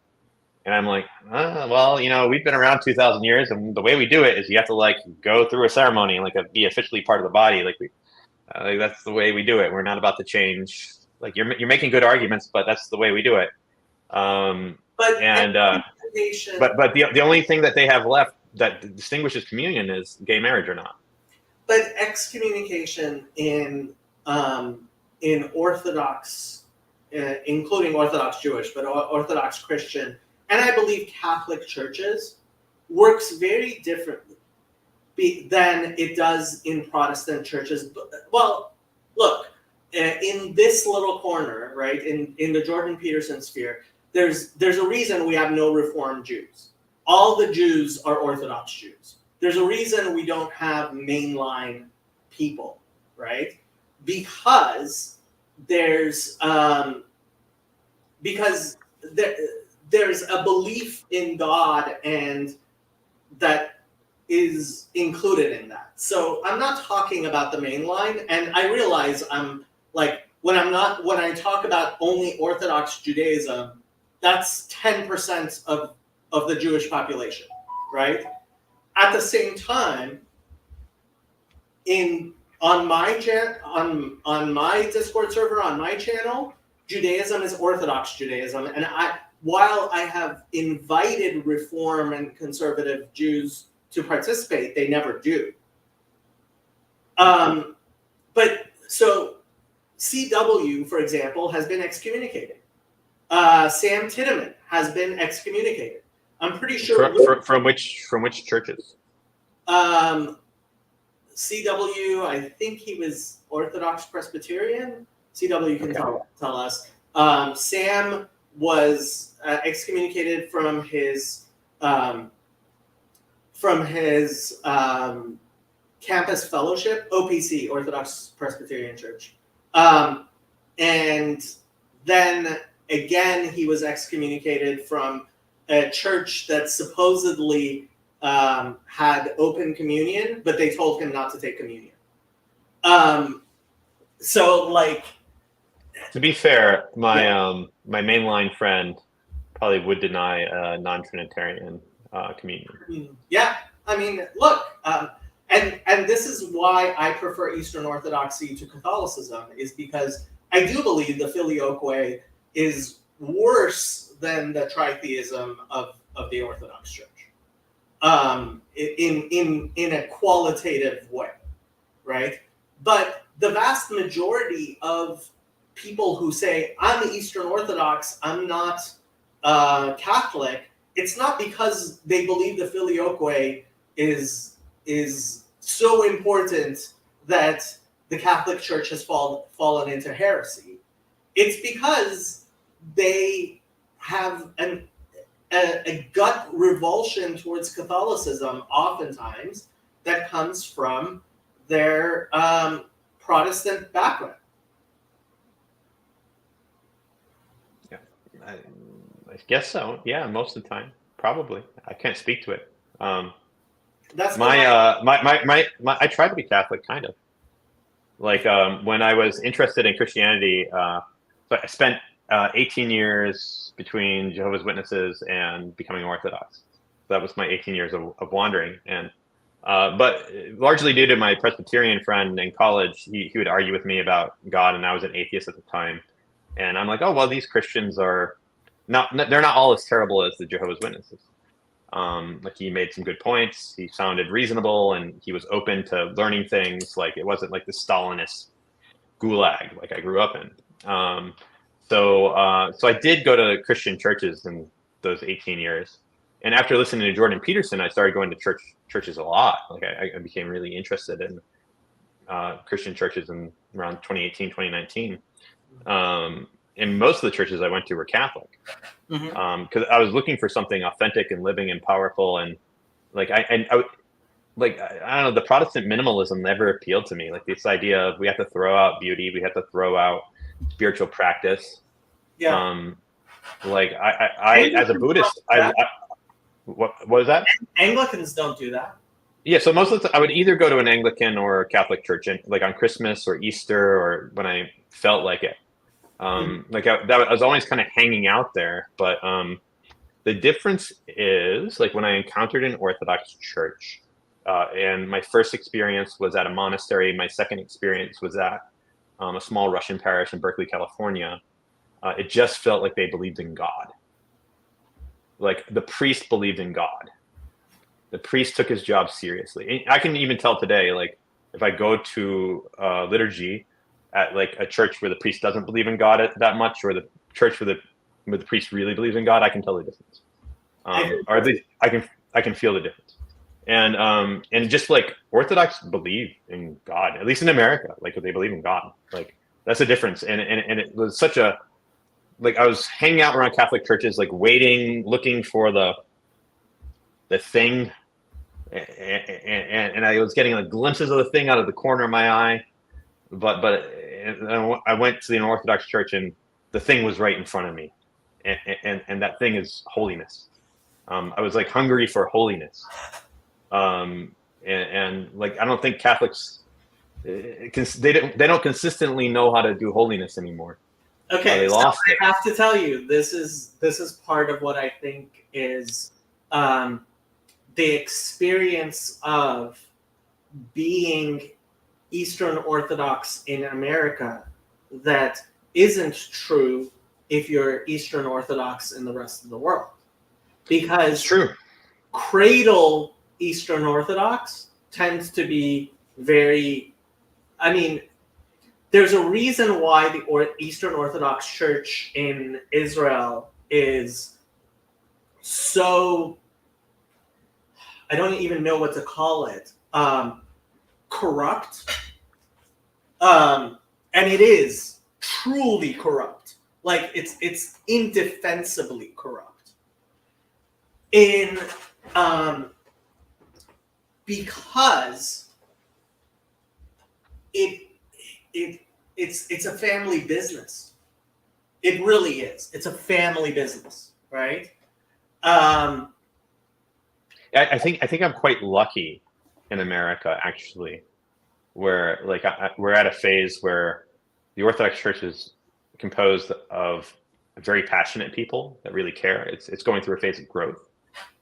And I'm like, well, we've been around 2,000 years, and the way we do it is you have to like go through a ceremony and be officially part of the body. That's the way we do it. We're not about to change. Like, you're making good arguments, but that's the way we do it. But the only thing that they have left that distinguishes communion is gay marriage or not. But excommunication in Orthodox, including Orthodox Jewish, but Orthodox Christian, and I believe Catholic churches, works very differently than it does in Protestant churches. Well, look, in this little corner, right, in the Jordan Peterson sphere, there's a reason we have no Reformed Jews. All the Jews are Orthodox Jews. There's a reason we don't have mainline people, right? Because there's a belief in God, and that is included in that. So I'm not talking about the mainline, and I realize I'm like, when I talk about only Orthodox Judaism, that's 10% of the Jewish population, right? At the same time, on my Discord server, on my channel, Judaism is Orthodox Judaism, and while I have invited Reform and conservative Jews to participate, they never do. But so CW, for example, has been excommunicated. Sam Tiedemann has been excommunicated. I'm pretty sure from which churches? CW, I think he was Orthodox Presbyterian. CW can tell us. Sam was excommunicated from his campus fellowship, OPC, Orthodox Presbyterian Church, and then again he was excommunicated from a church that supposedly had open communion, but they told him not to take communion. So, like, to be fair, my mainline friend probably would deny a non-Trinitarian communion. Yeah, I mean, look, and this is why I prefer Eastern Orthodoxy to Catholicism, is because I do believe the Filioque is worse than the tritheism of the Orthodox Church, in a qualitative way, right? But the vast majority of people who say, I'm Eastern Orthodox, I'm not Catholic, it's not because they believe the Filioque is so important that the Catholic Church has fallen into heresy. It's because they have a gut revulsion towards Catholicism, oftentimes, that comes from their Protestant background. Yeah, I guess so. Yeah, most of the time, probably. I can't speak to it. That's I tried to be Catholic, kind of. Like when I was interested in Christianity, so I spent 18 years between Jehovah's Witnesses and becoming Orthodox. That was my 18 years of wandering, and but largely due to my Presbyterian friend in college, he would argue with me about God, and I was an atheist at the time, and I'm like, oh well, these Christians are they're not all as terrible as the Jehovah's Witnesses. Like, he made some good points. He sounded reasonable, and he was open to learning things. Like, it wasn't like the Stalinist gulag like I grew up in. So I did go to Christian churches in those 18 years, and after listening to Jordan Peterson, I started going to churches a lot. Like I became really interested in Christian churches in around 2018, 2019. And most of the churches I went to were Catholic, because I was looking for something authentic and living and powerful, and like I don't know, the Protestant minimalism never appealed to me. Like this idea of we have to throw out beauty, we have to throw out spiritual practice. Yeah. Like I as a Buddhist, what was that? Anglicans don't do that. Yeah, so most of the time I would either go to an Anglican or a Catholic church, and like on Christmas or Easter or when I felt like it. Like I was always kind of hanging out there, but the difference is like when I encountered an Orthodox church, and my first experience was at a monastery. My second experience was at a small Russian parish in Berkeley, California. It just felt like they believed in God. Like the priest believed in God. The priest took his job seriously. I can even tell today, like if I go to liturgy at like a church where the priest doesn't believe in God that much, or the church where the priest really believes in God, I can tell the difference. Or at least I can feel the difference. And just like Orthodox believe in God, at least in America, like they believe in God. Like that's a difference. And it was such a, like I was hanging out around Catholic churches, like waiting, looking for the thing, and I was getting like glimpses of the thing out of the corner of my eye, but I went to the Orthodox church and the thing was right in front of me, and that thing is holiness. I was like hungry for holiness, and like I don't think Catholics they don't consistently know how to do holiness anymore. Okay, they lost it. I have to tell you, this is part of what I think is the experience of being Eastern Orthodox in America that isn't true if you're Eastern Orthodox in the rest of the world. Because It's true. cradle Eastern Orthodox tends to be very, I mean, there's a reason why the Eastern Orthodox Church in Israel is so, I don't even know what to call it, corrupt. And it is truly corrupt. Like it's indefensibly corrupt. Because it's a family business. It really is. It's a family business, right? I think I'm quite lucky in America, actually, where like we're at a phase where the Orthodox Church is composed of very passionate people that really care. It's going through a phase of growth.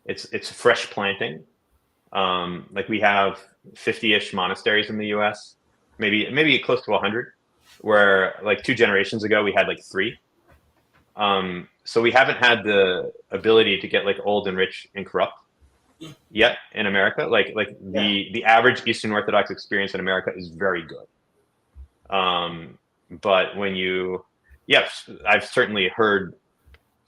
It's fresh planting. Like we have 50-ish monasteries in the U.S., maybe close to 100, where like 2 generations ago we had like 3. So we haven't had the ability to get like old and rich and corrupt yet in America. Like the average Eastern Orthodox experience in America is very good. But when yes, I've certainly heard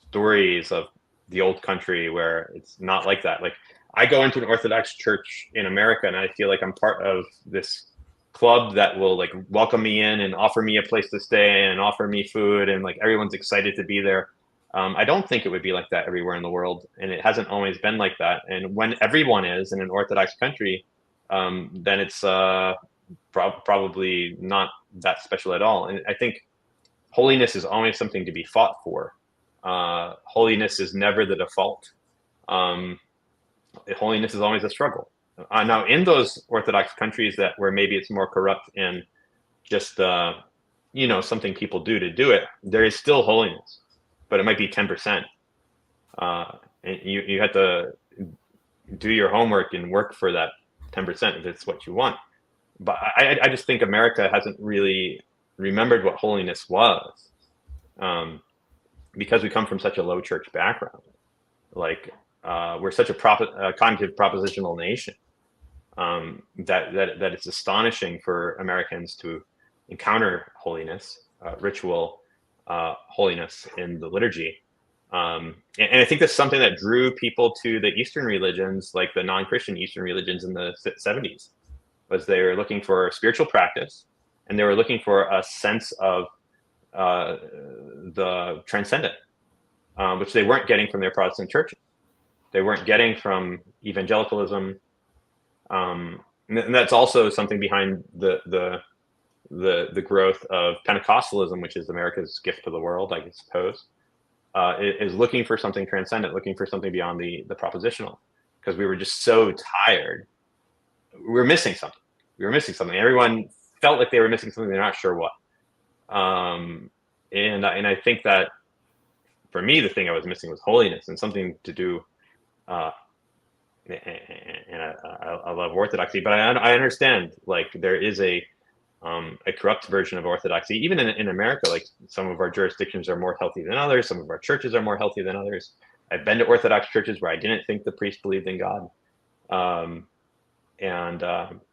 stories of the old country where it's not like that. Like I go into an Orthodox church in America and I feel like I'm part of this club that will like welcome me in and offer me a place to stay and offer me food, and like everyone's excited to be there. I don't think it would be like that everywhere in the world, and it hasn't always been like that. And when everyone is in an Orthodox country, then it's probably not that special at all. And I think holiness is always something to be fought for. Holiness is never the default. Holiness is always a struggle. Now, in those Orthodox countries where maybe it's more corrupt and just something people do to do it, there is still holiness, but it might be 10%. And you have to do your homework and work for that 10% if it's what you want. But I just think America hasn't really remembered what holiness was, because we come from such a low church background. Like we're such a cognitive propositional nation, that it's astonishing for Americans to encounter holiness, ritual, holiness in the liturgy. And I think that's something that drew people to the Eastern religions, like the non-Christian Eastern religions in the 70s, was they were looking for spiritual practice, and they were looking for a sense of the transcendent, which they weren't getting from their Protestant churches. They weren't getting from evangelicalism, and that's also something behind the growth of Pentecostalism, which is America's gift to the world, I suppose. Is looking for something transcendent, looking for something beyond the propositional, because we were just so tired. We were missing something. Everyone felt like they were missing something. They're not sure what. And I think that for me, the thing I was missing was holiness and something to do. And I love Orthodoxy, but I understand, like, there is a corrupt version of Orthodoxy, even in America. Like, some of our jurisdictions are more healthy than others. Some of our churches are more healthy than others. I've been to Orthodox churches where I didn't think the priest believed in God, and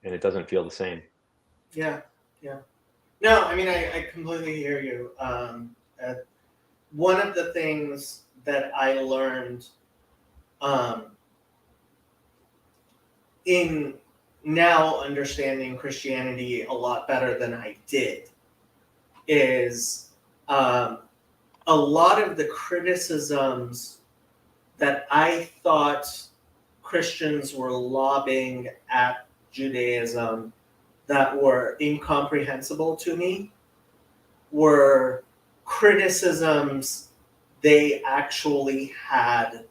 it doesn't feel the same. Yeah. No, I mean, I completely hear you. One of the things that I learned in now understanding Christianity a lot better than I did is a lot of the criticisms that I thought Christians were lobbing at Judaism that were incomprehensible to me were criticisms they actually had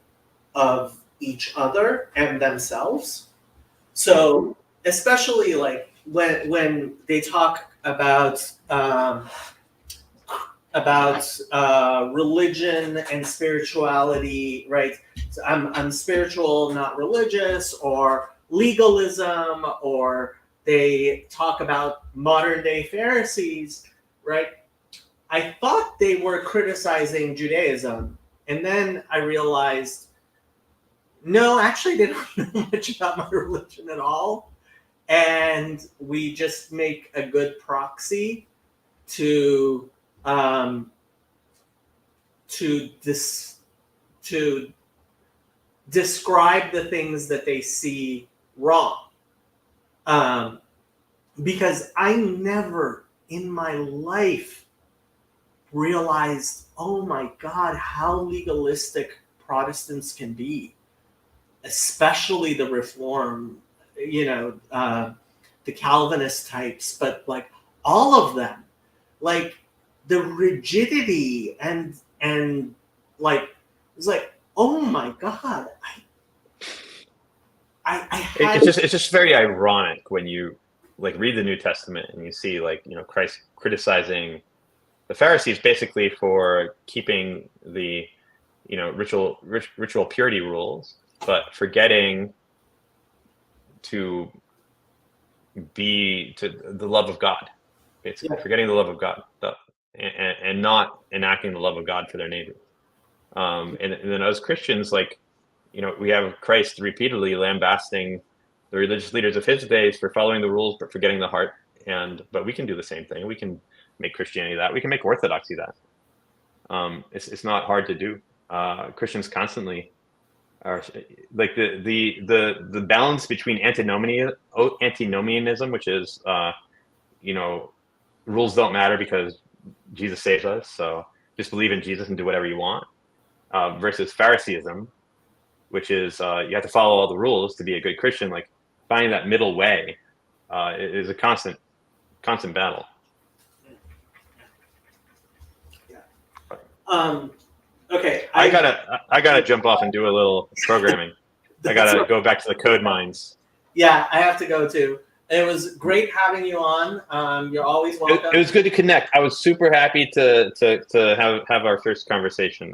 of each other and themselves. So especially like when they talk about religion and spirituality, right? So I'm spiritual, not religious, or legalism, or they talk about modern day Pharisees, right? I thought they were criticizing Judaism, and then I realized, no, actually they don't know much about my religion at all, and we just make a good proxy to describe the things that they see wrong. Because I never in my life realized, oh my God, how legalistic Protestants can be, especially the Reform, the Calvinist types, but like all of them, like the rigidity and like it's like, oh my God, I had it's just very ironic when you like read the New Testament and you see, like, Christ criticizing the Pharisees basically for keeping the ritual purity rules, but forgetting to be to the love of God, basically. Forgetting the love of God, and not enacting the love of God for their neighbor. And then as Christians, like, we have Christ repeatedly lambasting the religious leaders of his days for following the rules but forgetting the heart. But we can do the same thing. We can make Christianity that. We can make Orthodoxy that. It's not hard to do. Christians constantly are like the balance between antinomianism, which is rules don't matter because Jesus saves us, so just believe in Jesus and do whatever you want, versus Phariseeism, which is you have to follow all the rules to be a good Christian. Like, finding that middle way is a constant battle. Okay. I gotta jump off and do a little programming. I gotta go back to the code mines. Yeah, I have to go too. It was great having you on. You're always welcome. It was good to connect. I was super happy to have our first conversation.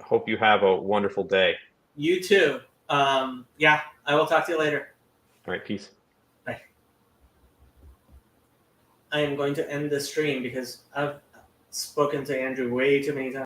Hope you have a wonderful day. You too. I will talk to you later. All right, peace. Bye. I am going to end the stream because I've spoken to Andrew way too many times.